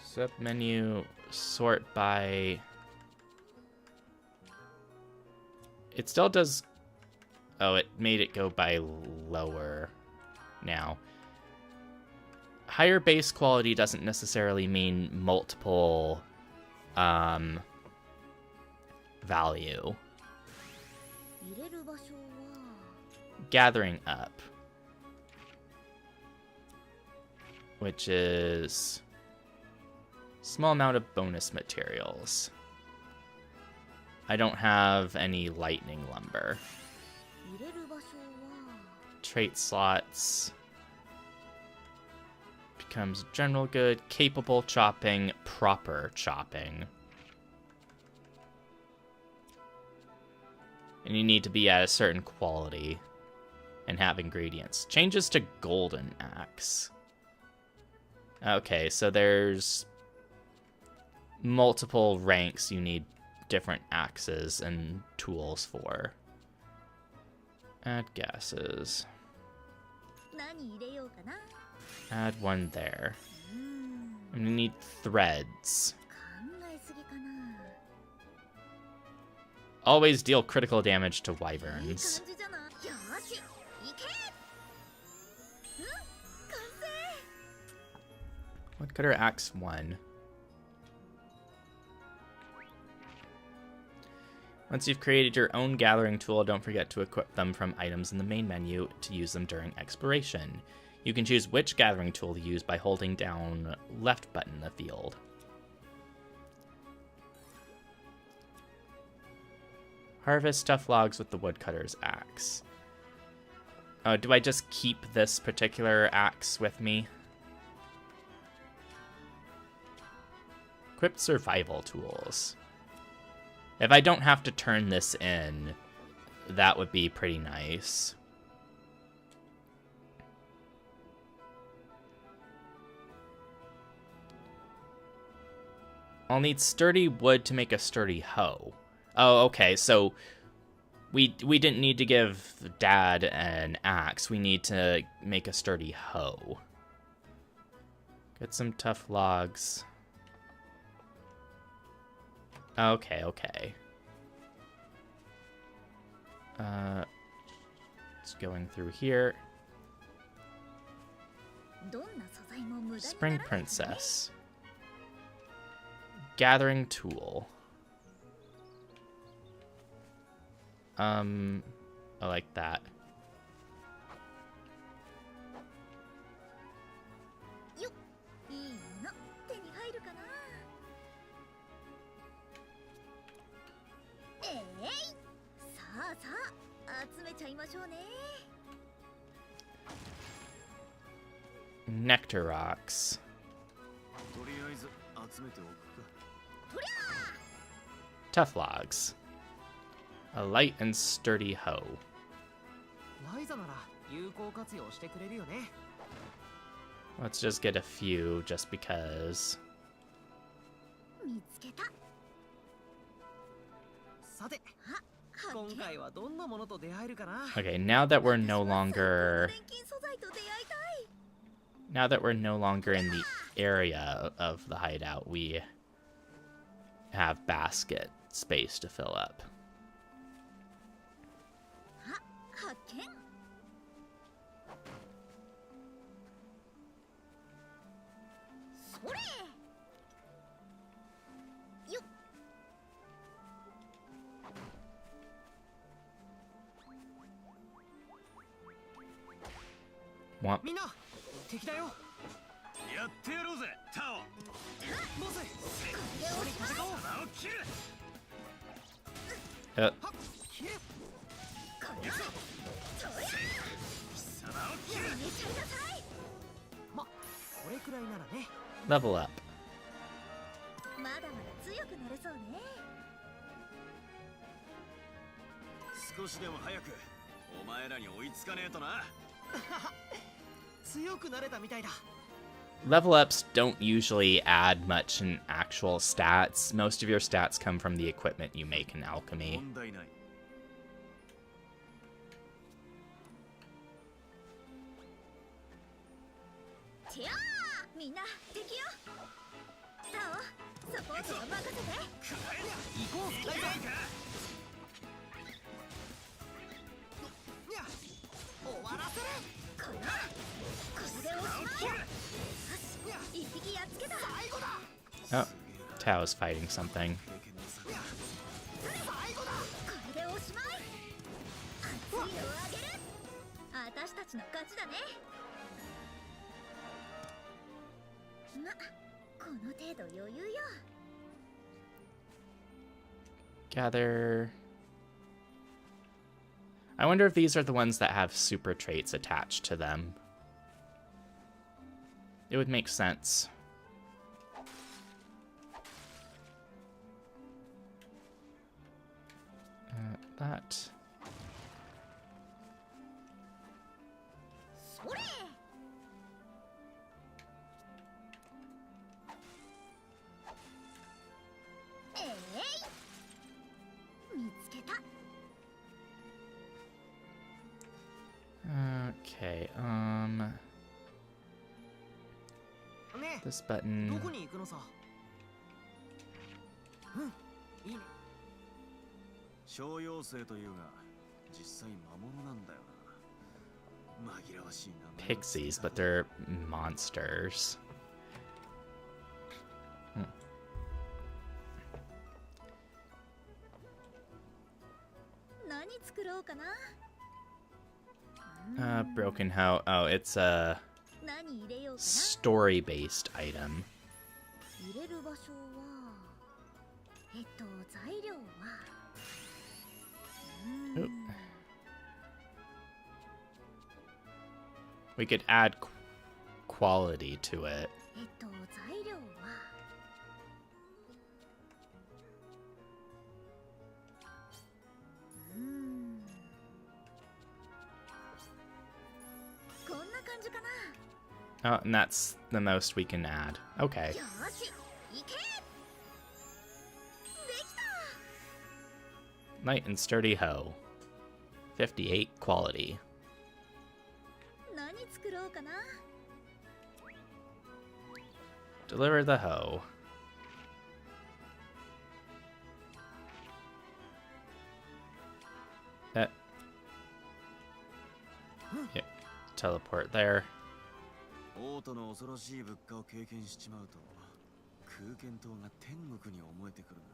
[SPEAKER 1] Submenu, sort by... It still does... Oh, it made it go by lower now. Higher base quality doesn't necessarily mean multiple value.
[SPEAKER 2] 入れる場所は
[SPEAKER 1] Gathering up. Which is... Small amount of bonus materials. I don't have any lightning lumber.
[SPEAKER 2] 入れる場所は
[SPEAKER 1] Trait slots. Becomes general good, capable chopping, proper chopping. And you need to be at a certain quality and have ingredients. Changes to golden axe. Okay, so there's multiple ranks you need different axes and tools for. Add gases.
[SPEAKER 2] 何入れようかな。
[SPEAKER 1] Add one there. I'm gonna need threads.
[SPEAKER 2] 考えすぎかな。
[SPEAKER 1] Always deal critical damage to
[SPEAKER 2] いい
[SPEAKER 1] wyverns.
[SPEAKER 2] 感じじゃない。よーし、行け。完成。
[SPEAKER 1] Woodcutter axe 1. Once you've created your own gathering tool, don't forget to equip them from items in the main menu to use them during exploration. You can choose which gathering tool to use by holding down left button in the field. Harvest tough logs with the woodcutter's axe. Oh, do I just keep this particular axe with me? Equip survival tools. If I don't have to turn this in, that would be pretty nice. I'll need sturdy wood to make a sturdy hoe. Oh, okay, so we didn't need to give Dad an axe. We need to make a sturdy hoe. Get some tough logs. Okay, okay. It's going through here.
[SPEAKER 2] どんな素材も無駄にな
[SPEAKER 1] Spring
[SPEAKER 2] らないからね
[SPEAKER 1] Princess. Gathering tool. I like that.
[SPEAKER 2] よっいいもの手に入るかなさあさあ集めちゃいましょうね
[SPEAKER 1] Nectar rocks.
[SPEAKER 3] とりあえず集めておくか。
[SPEAKER 1] Tough logs. A light and sturdy hoe.
[SPEAKER 4] ライザなら有効活用してくれるよね。
[SPEAKER 1] Let's just get a few just because.
[SPEAKER 2] 見つけた
[SPEAKER 4] さて、
[SPEAKER 2] 発見
[SPEAKER 4] 今回はどんなものと出会えるかな。
[SPEAKER 1] Okay, now that we're no longer
[SPEAKER 2] 錬金素材と出会いたい
[SPEAKER 1] now that we're no longer in the area of the hideout, we have basket space to fill up.
[SPEAKER 2] 発見それよっ
[SPEAKER 1] Womp.
[SPEAKER 4] みんな、敵だよ。
[SPEAKER 3] やってやろうぜ、タオ。
[SPEAKER 4] ボス、
[SPEAKER 3] 一緒に戦おう。鼻を切る。
[SPEAKER 1] Uh,
[SPEAKER 4] はっ、切れ。
[SPEAKER 2] これそりゃ
[SPEAKER 3] 貴様を切る。
[SPEAKER 2] やめちゃいなさい
[SPEAKER 4] ま、これくらいならね。
[SPEAKER 1] level up.
[SPEAKER 2] まだまだ強くなれそうね
[SPEAKER 3] 少しでも早くお前らに追いつかねえとな。
[SPEAKER 4] 強くなれたみたいだ。
[SPEAKER 1] Level ups don't usually add much in actual stats. Most of your stats come from the equipment you make in alchemy.
[SPEAKER 3] 問題ない。
[SPEAKER 2] てやーみんな敵よタオサポートは任せて
[SPEAKER 4] 行こう、ライザ。にゃ、終わらせる。
[SPEAKER 2] これでおしまいよし一匹やっつけた最後だ
[SPEAKER 1] Oh, Tao's fighting something.
[SPEAKER 2] 最後だこれでおしまい熱いのをあげる私たちの勝ちだねま、この程度余裕よ
[SPEAKER 1] Gather. I wonder if these are the ones that have super traits attached to them. It would make sense. That.
[SPEAKER 2] それ見つけた
[SPEAKER 1] Okay,
[SPEAKER 4] ね、
[SPEAKER 1] this
[SPEAKER 4] ど
[SPEAKER 1] button.
[SPEAKER 4] こに行くのさ。うん、いいね。
[SPEAKER 3] 小妖精というが実際魔物なんだよな。紛らわしい名前。
[SPEAKER 1] Pixies, but they're monsters. Hmm.
[SPEAKER 2] 何作ろうかな
[SPEAKER 1] Broken hoe. Oh, it's a
[SPEAKER 2] 何入れようかな
[SPEAKER 1] story-based item.
[SPEAKER 2] 入れる場所は材料は
[SPEAKER 1] Oop. We could add quality to it.
[SPEAKER 2] 材料はこんな感じかな
[SPEAKER 1] Oh, and that's the most we can add. Okay.
[SPEAKER 2] よし行けできた
[SPEAKER 1] Light and sturdy hoe. 58 quality.
[SPEAKER 2] 何作ろうかな
[SPEAKER 1] Deliver the hoe. teleport there.
[SPEAKER 3] 王都の恐ろしい物価を経験しちまうと空間島が天国に思えてくるな。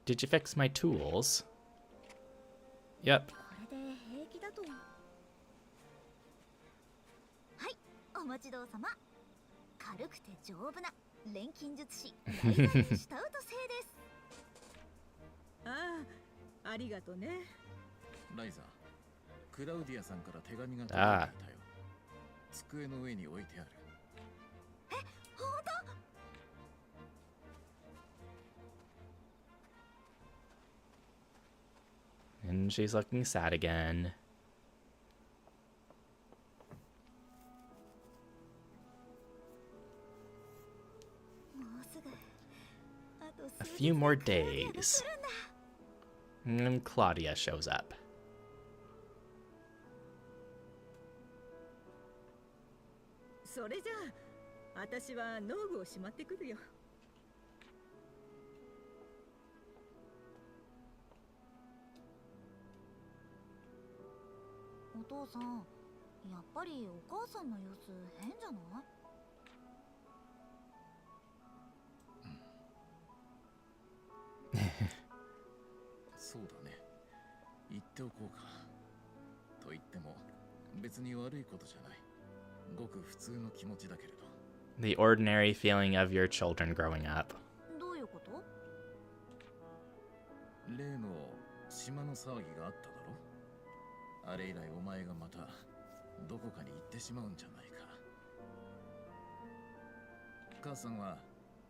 [SPEAKER 1] Did you fix my tools? Yep.
[SPEAKER 2] これで平気だと。はい、お待ちどうさま。軽くて丈夫な錬金術師ライザーにシュタウト製です。
[SPEAKER 5] ああ、ありがとね。
[SPEAKER 7] ライザー、クラウディアさんから手紙が届いていたよ。机の上に置いてある。
[SPEAKER 2] え、本当
[SPEAKER 1] ？And she's looking sad again.
[SPEAKER 2] もうすぐ。あと
[SPEAKER 1] A
[SPEAKER 2] 数
[SPEAKER 1] few
[SPEAKER 2] 日
[SPEAKER 1] more
[SPEAKER 2] でクラウディアが
[SPEAKER 1] days.
[SPEAKER 2] 来るんだ。
[SPEAKER 1] And Claudia shows up.
[SPEAKER 5] それじゃあ、私は農具をしまってくるよ。
[SPEAKER 2] お父さん、やっぱりお母さんの様子変じゃない？
[SPEAKER 7] そうだね。言っておこうか。と言っても別に悪いことじゃない。ごく普通の気持ちだけれど。
[SPEAKER 1] The ordinary feeling of your children growing up.
[SPEAKER 2] どういうこと？
[SPEAKER 7] 例の島の騒ぎがあっただろ。あれ以来お前がまたどこかに行ってしまうんじゃないか。母さんは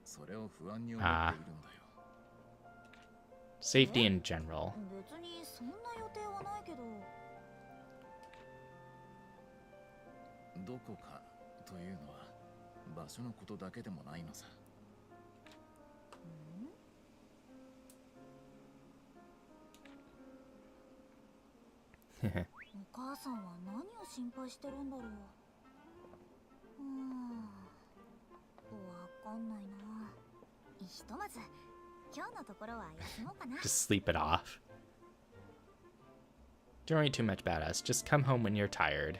[SPEAKER 7] それを不安に思っているんだよ。
[SPEAKER 1] Safety in general.
[SPEAKER 2] 別にそんな予定はないけど。
[SPEAKER 7] どこかというのは場所のことだけでもないのさ。
[SPEAKER 2] お母さんは何を心配してるんだろう。わかんないな。ひとまず今日のところは休もうかな。
[SPEAKER 1] Just sleep it off. Don't worry too much about us. Just come home when you're tired.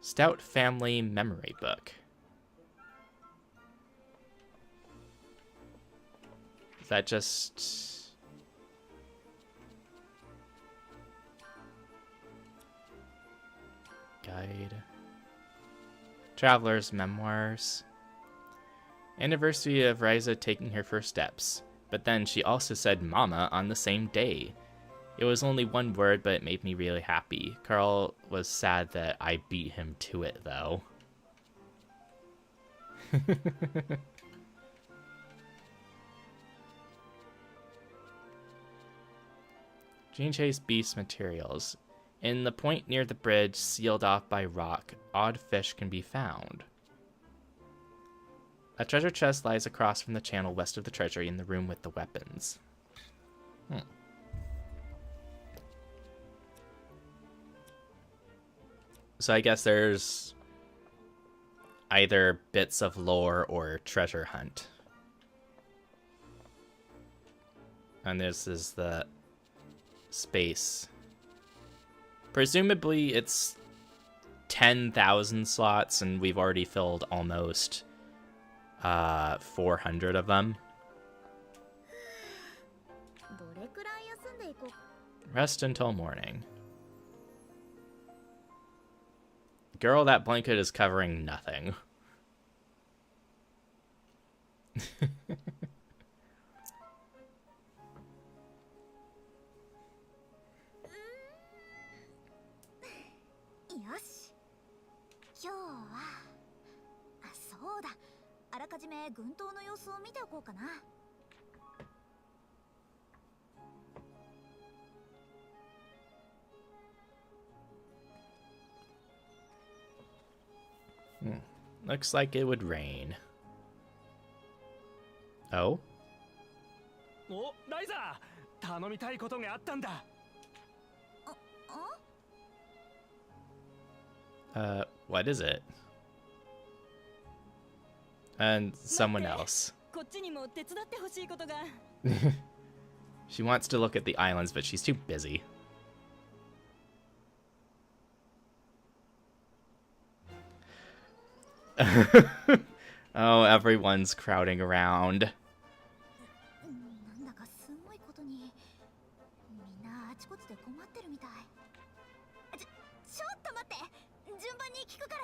[SPEAKER 1] Stout Family Memory Book. Is that just... Guide. Traveler's Memoirs. Anniversary of Ryza taking her first steps. But then she also said mama on the same day. It was only one word, but it made me really happy. Carl was sad that I beat him to it, though. Gene Chase Beast Materials. In the point near the bridge, sealed off by rock, odd fish can be found. A treasure chest lies across from the channel west of the treasury in the room with the weapons. So I guess there's either bits of lore or treasure hunt. And this is the space. Presumably it's 10,000 slots, and we've already filled almost 400 of them. Rest until morning. Girl, that blanket is covering nothing. Looks like it would rain. Oh?
[SPEAKER 8] Oh, Ryza! 頼みたいことがあったんだ。
[SPEAKER 1] What is it? And someone else.
[SPEAKER 5] こっちにも手伝ってほしいことが。
[SPEAKER 1] She wants to look at the islands, but she's too busy. Oh, everyone's crowding around.
[SPEAKER 2] なんだかすごいことにみんなあちこちで困ってるみたい。ちょっと待って、順番に聞くから。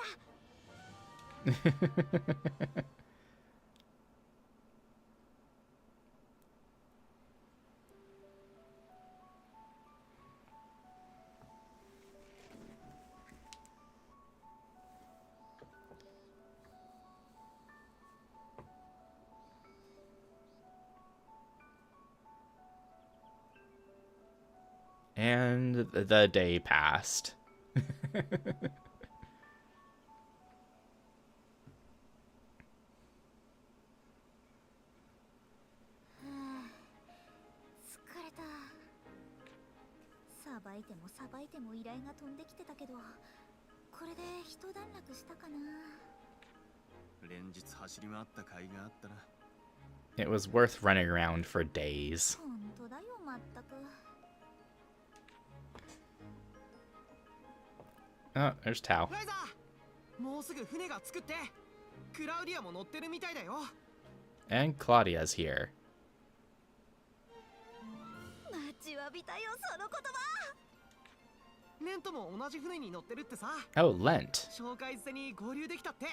[SPEAKER 1] And the day passed.
[SPEAKER 2] 疲れた。さばいてもさばいても依頼が飛んできてたけど、これで一段落したかな。
[SPEAKER 3] 連日走り回った甲斐があったな。
[SPEAKER 1] It was worth running around for days.
[SPEAKER 2] 本当だよ、まったく。
[SPEAKER 1] Oh, there's Tao.
[SPEAKER 4] ライザー、もうすぐ船が着くって。クラウディアも乗ってるみたいだよ。
[SPEAKER 1] And Claudia's here.
[SPEAKER 2] 待ちわびたよ、その言葉。
[SPEAKER 4] レントも同じ船に乗ってるってさ。
[SPEAKER 1] Oh, Lent.
[SPEAKER 4] 紹介捨てに合流できたって。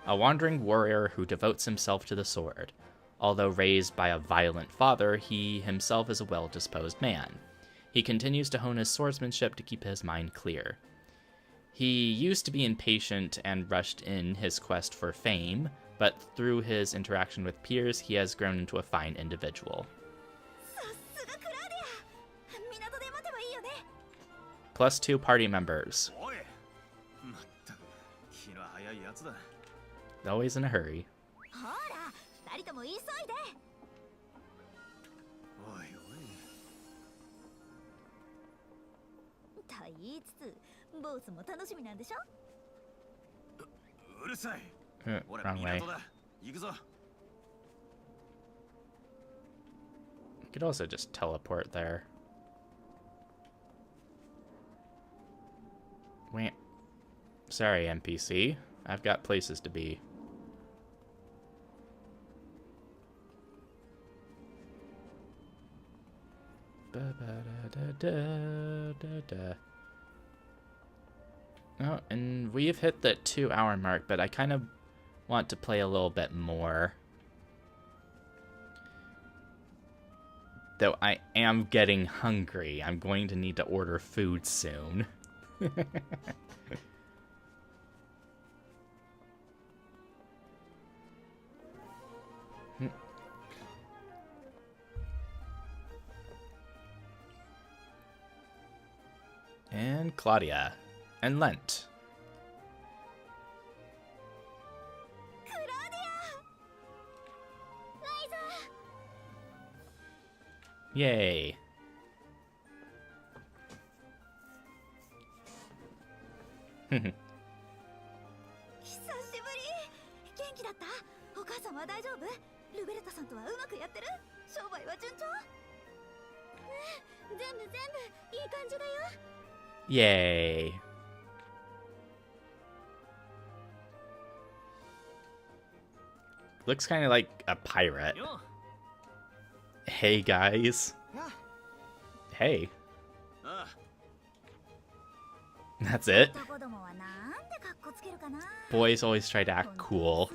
[SPEAKER 1] A wandering warrior who devotes himself to the sword. Although raised by a violent father, he himself is a well-disposed man. He continues to hone his swordsmanship to keep his mind clear. He used to be impatient and rushed in his quest for fame, but through his interaction with peers, he has grown into a fine individual. +2 party members. Always in a hurry.
[SPEAKER 2] 二人とも急いで。
[SPEAKER 3] おいおい。
[SPEAKER 2] と言いつつ、ボスも楽しみなんでしょ。
[SPEAKER 3] うるさい。俺
[SPEAKER 1] Wrong way.
[SPEAKER 3] 港だ。行くぞ。
[SPEAKER 1] You could also just teleport there. Wait. Sorry, NPC. I've got places to be. Oh, and we've hit the 2-hour mark, but I kind of want to play a little bit more. Though I am getting hungry. I'm going to need to order food soon. And Claudia. And Lent. Yay.
[SPEAKER 2] 久しぶり。元気だった？お母さんは大丈夫？ルベルタさんとはうまくやってる？商売は順調？全部いい感じだよ。
[SPEAKER 1] Yay. Looks kind of like a pirate. Hey, guys. Hey. That's it? Boys always try to act cool.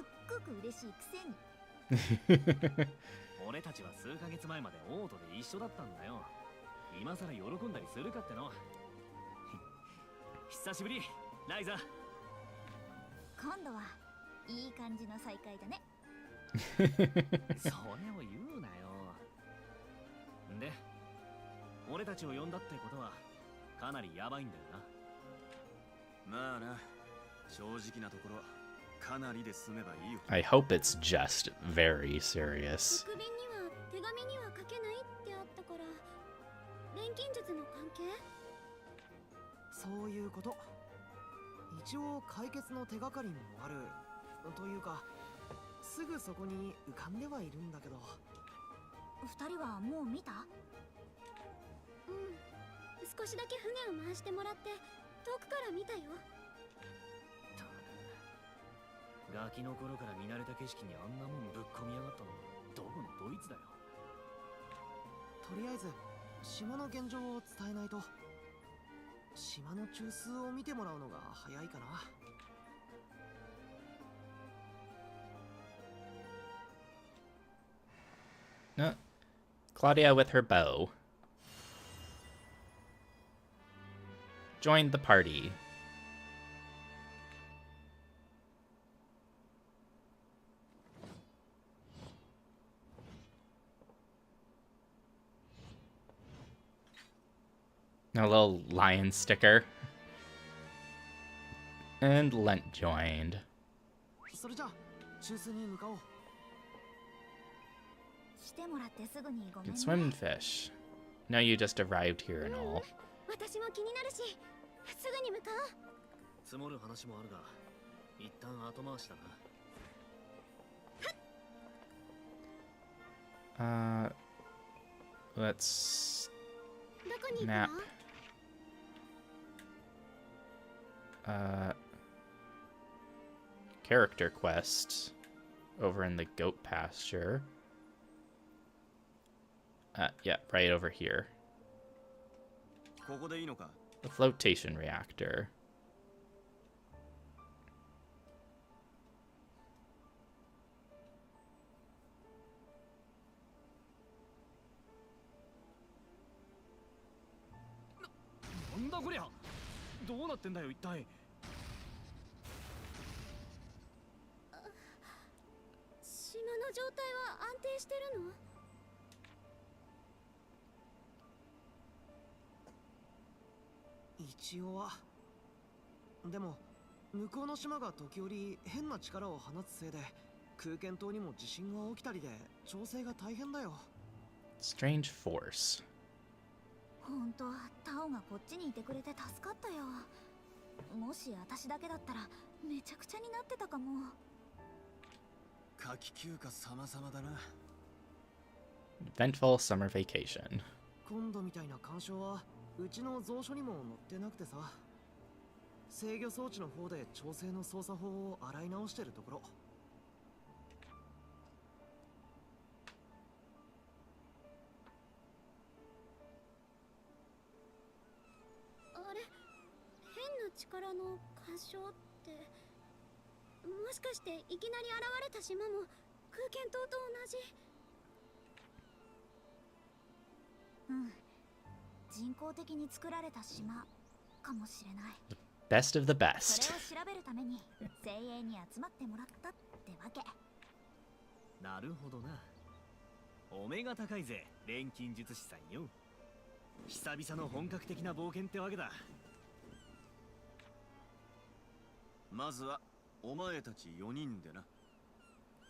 [SPEAKER 8] 俺たちは数ヶ月前までオートで一緒だったんだよ。今さら喜んだりするかっての。久しぶり、ライザ。
[SPEAKER 2] 今度はいい感じの再会だね。
[SPEAKER 8] それを言うなよ。で、俺たちを呼んだってことはかなりヤバいんだよな。
[SPEAKER 3] まあな、正直なところかなりで済めばいいよ。
[SPEAKER 1] I hope it's just very serious.
[SPEAKER 2] 国民には手紙には書けないってあったから、錬金術の関係？
[SPEAKER 4] そういうこと。一応解決の手がかりもあるというか、すぐそこに浮かんではいるんだけど。
[SPEAKER 2] 二人はもう見た？
[SPEAKER 9] うん、少しだけ船を回してもらって遠くから見たよ。
[SPEAKER 8] ガキの頃から見慣れた景色にあんなもんぶっ込みやがったのどこのドイツだよ。
[SPEAKER 4] とりあえず島の現状を伝えないと。島の中枢を見てもらうのが早いかな。
[SPEAKER 1] Claudia with her bow joined the party. A little lion sticker. And Lent joined.
[SPEAKER 4] それじゃあ中枢に向かおう。
[SPEAKER 2] 来てもらってすぐにごめん
[SPEAKER 1] Can
[SPEAKER 2] ね。
[SPEAKER 1] swim and fish. Now you just arrived here and all.
[SPEAKER 9] 私も気になるし、すぐに向かおう。
[SPEAKER 8] 積もる話もあるが、一旦後回しだな。
[SPEAKER 1] Let's
[SPEAKER 9] どこに行く
[SPEAKER 1] map.
[SPEAKER 9] の？Character
[SPEAKER 1] quest over in the goat pasture. Yeah, right over here.
[SPEAKER 3] ここでいいのか？
[SPEAKER 1] The flotation reactor.
[SPEAKER 8] なんだこりゃ。どうなってんだよ一体。
[SPEAKER 9] 島の状態は安定してるの？
[SPEAKER 4] 一応は。でも向こうの島が時折変な力を放つせいで空間島にも地震が起きたりで調整が大変だよ。
[SPEAKER 1] Strange force.
[SPEAKER 2] ほんと、タオがこっちにいてくれて助かったよ。もし私だけだったらめちゃくちゃになってたかも。
[SPEAKER 3] 夏季休暇様々だな。
[SPEAKER 1] Eventful summer vacation.
[SPEAKER 4] 今度みたいな干渉はうちの蔵書にも載ってなくてさ。制御装置の方で調整の操作法を洗い直してるところ。
[SPEAKER 9] あれ、変な力の干渉って、もしかしていきなり現れた島も空間島と同じ？
[SPEAKER 2] うん。人工的に作られた島かもしれない。
[SPEAKER 1] Best of the
[SPEAKER 2] そ
[SPEAKER 1] best.
[SPEAKER 2] れを調べるために精鋭に集まってもらったってわけ。
[SPEAKER 8] なるほどな。お目が高いぜ、錬金術師さんよ。久々の本格的な冒険ってわけだ。
[SPEAKER 3] まずはお前たち4人でな。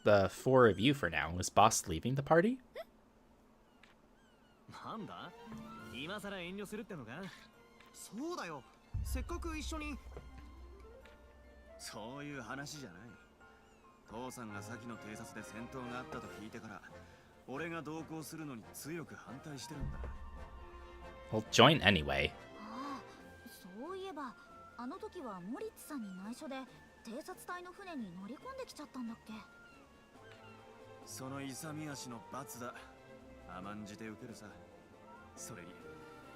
[SPEAKER 1] The four of you for now. Is Boss leaving the party?
[SPEAKER 8] なんだ？今さら遠慮するってのか？
[SPEAKER 4] そうだよ。せっかく一緒に。
[SPEAKER 3] そういう話じゃない。父さんが先の偵察で戦闘があったと聞いてから俺が同行するのに強く反対してるんだ。
[SPEAKER 1] Well, join anyway.
[SPEAKER 2] ああ、そういえばあの時はモリッツさんに内緒で偵察隊の船に乗り込んできちゃったんだっけ。
[SPEAKER 3] その勇み足の罰だ。甘んじて受けるさ。それに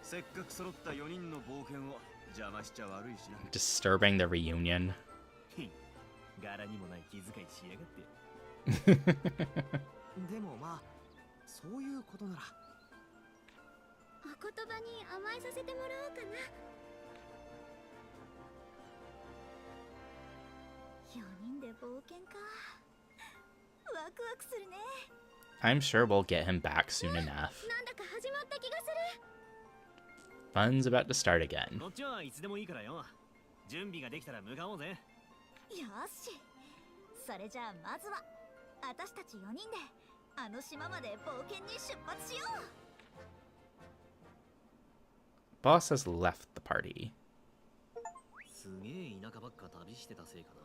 [SPEAKER 3] せっかく揃った4人の冒険を邪魔しちゃ悪いしな。
[SPEAKER 1] Disturbing the reunion.
[SPEAKER 8] 柄にもない気遣いしやがって。
[SPEAKER 4] でもまあそういうことなら。
[SPEAKER 9] お言葉に甘えさせてもらおうかな。
[SPEAKER 2] 4人で冒険か。ワクワクするね。
[SPEAKER 1] I'm sure we'll get him back soon enough.
[SPEAKER 9] なんだか始まった気がする。
[SPEAKER 1] Fun's about to start again.
[SPEAKER 8] こっちはいつでもいいからよ。準備ができたら向かおうぜ。
[SPEAKER 2] よし。それじゃあまずは私たち4人であの島まで冒険に出発しよう。
[SPEAKER 1] Boss has left the party.
[SPEAKER 8] すげえ田舎ばっか旅してたせいかな。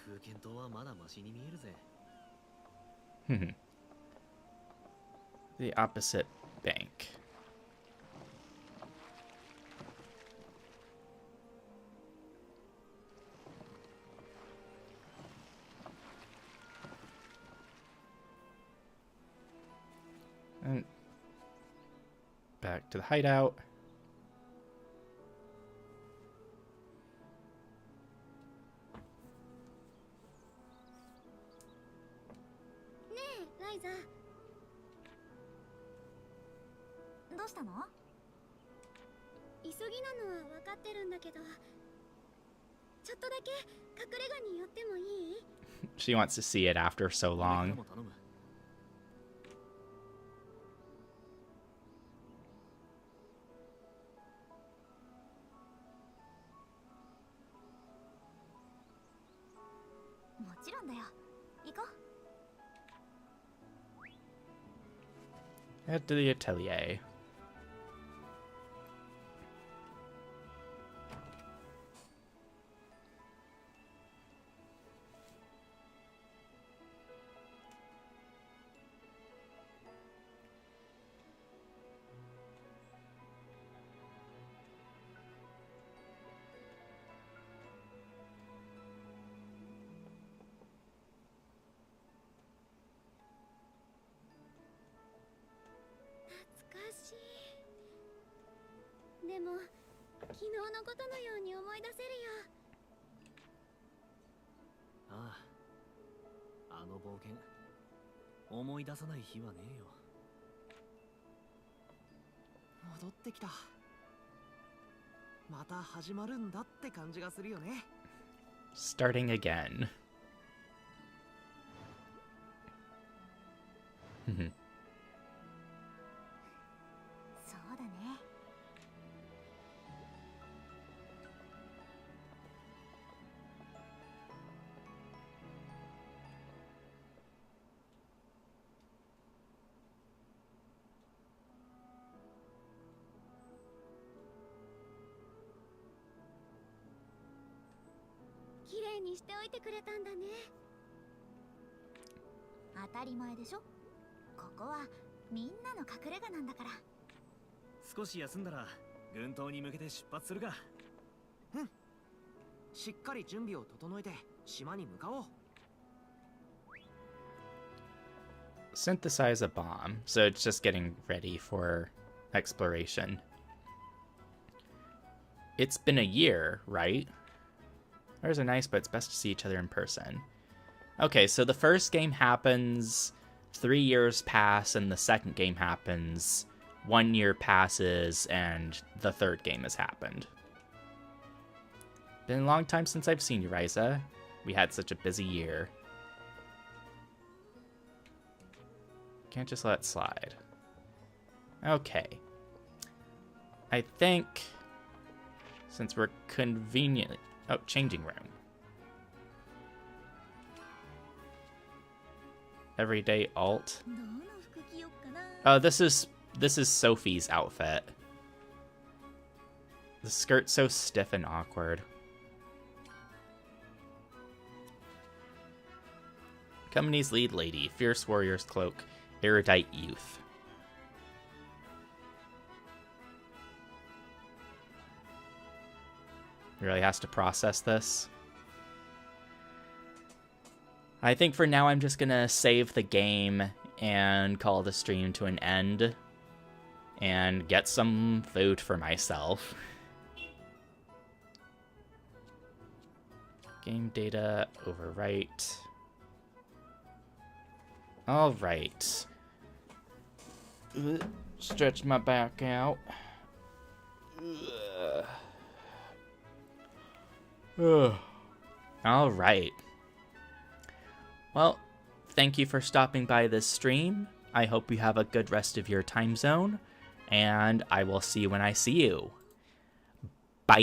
[SPEAKER 8] 空間島はまだマシに見えるぜ。
[SPEAKER 1] The opposite bank. And back to the hideout.
[SPEAKER 9] ライザ、
[SPEAKER 2] どうしたの？
[SPEAKER 9] 急ぎなのは分かってるんだけど、ちょっとだけ隠れ家に寄ってもいい？
[SPEAKER 1] She wants to see it after so long.
[SPEAKER 8] も頼む。
[SPEAKER 2] もちろんだよ。行こう。
[SPEAKER 1] Head to the atelier.
[SPEAKER 9] でも昨日のことのように思い出せるよ。
[SPEAKER 8] ああ、あの冒険思い出さない日はねえよ。
[SPEAKER 4] 戻ってきた。また始まるんだって感じがするよね。
[SPEAKER 1] Starting again.
[SPEAKER 2] そうだね。
[SPEAKER 9] 綺麗にしておいてくれたんだね。
[SPEAKER 2] 当たり前でしょ。ここはみんなの隠れ家なんだから。
[SPEAKER 8] 少し休んだら軍島に向けて出発するか。
[SPEAKER 4] うん。しっかり準備を整えて島に向かおう。
[SPEAKER 1] Synthesize a bomb, so it's just getting ready for exploration. It's been a year, right? Ours are nice, but it's best to see each other in person. Okay, so the first game happens, 3 years pass, and the second game happens, 1 year passes, and the third game has happened. Been a long time since I've seen you, Ryza. We had such a busy year. Can't just let it slide. Okay. I think, since we're conveniently... Oh, changing room. Everyday alt. Oh, this is Sophie's outfit. The skirt's so stiff and awkward. Company's lead lady, fierce warrior's cloak, erudite youth. Really has to process this. I think for now I'm just gonna save the game and call the stream to an end and get some food for myself. Game data overwrite. Alright. Stretch my back out. Alright. Well, thank you for stopping by this stream. I hope you have a good rest of your time zone, and I will see you when I see you. Bye!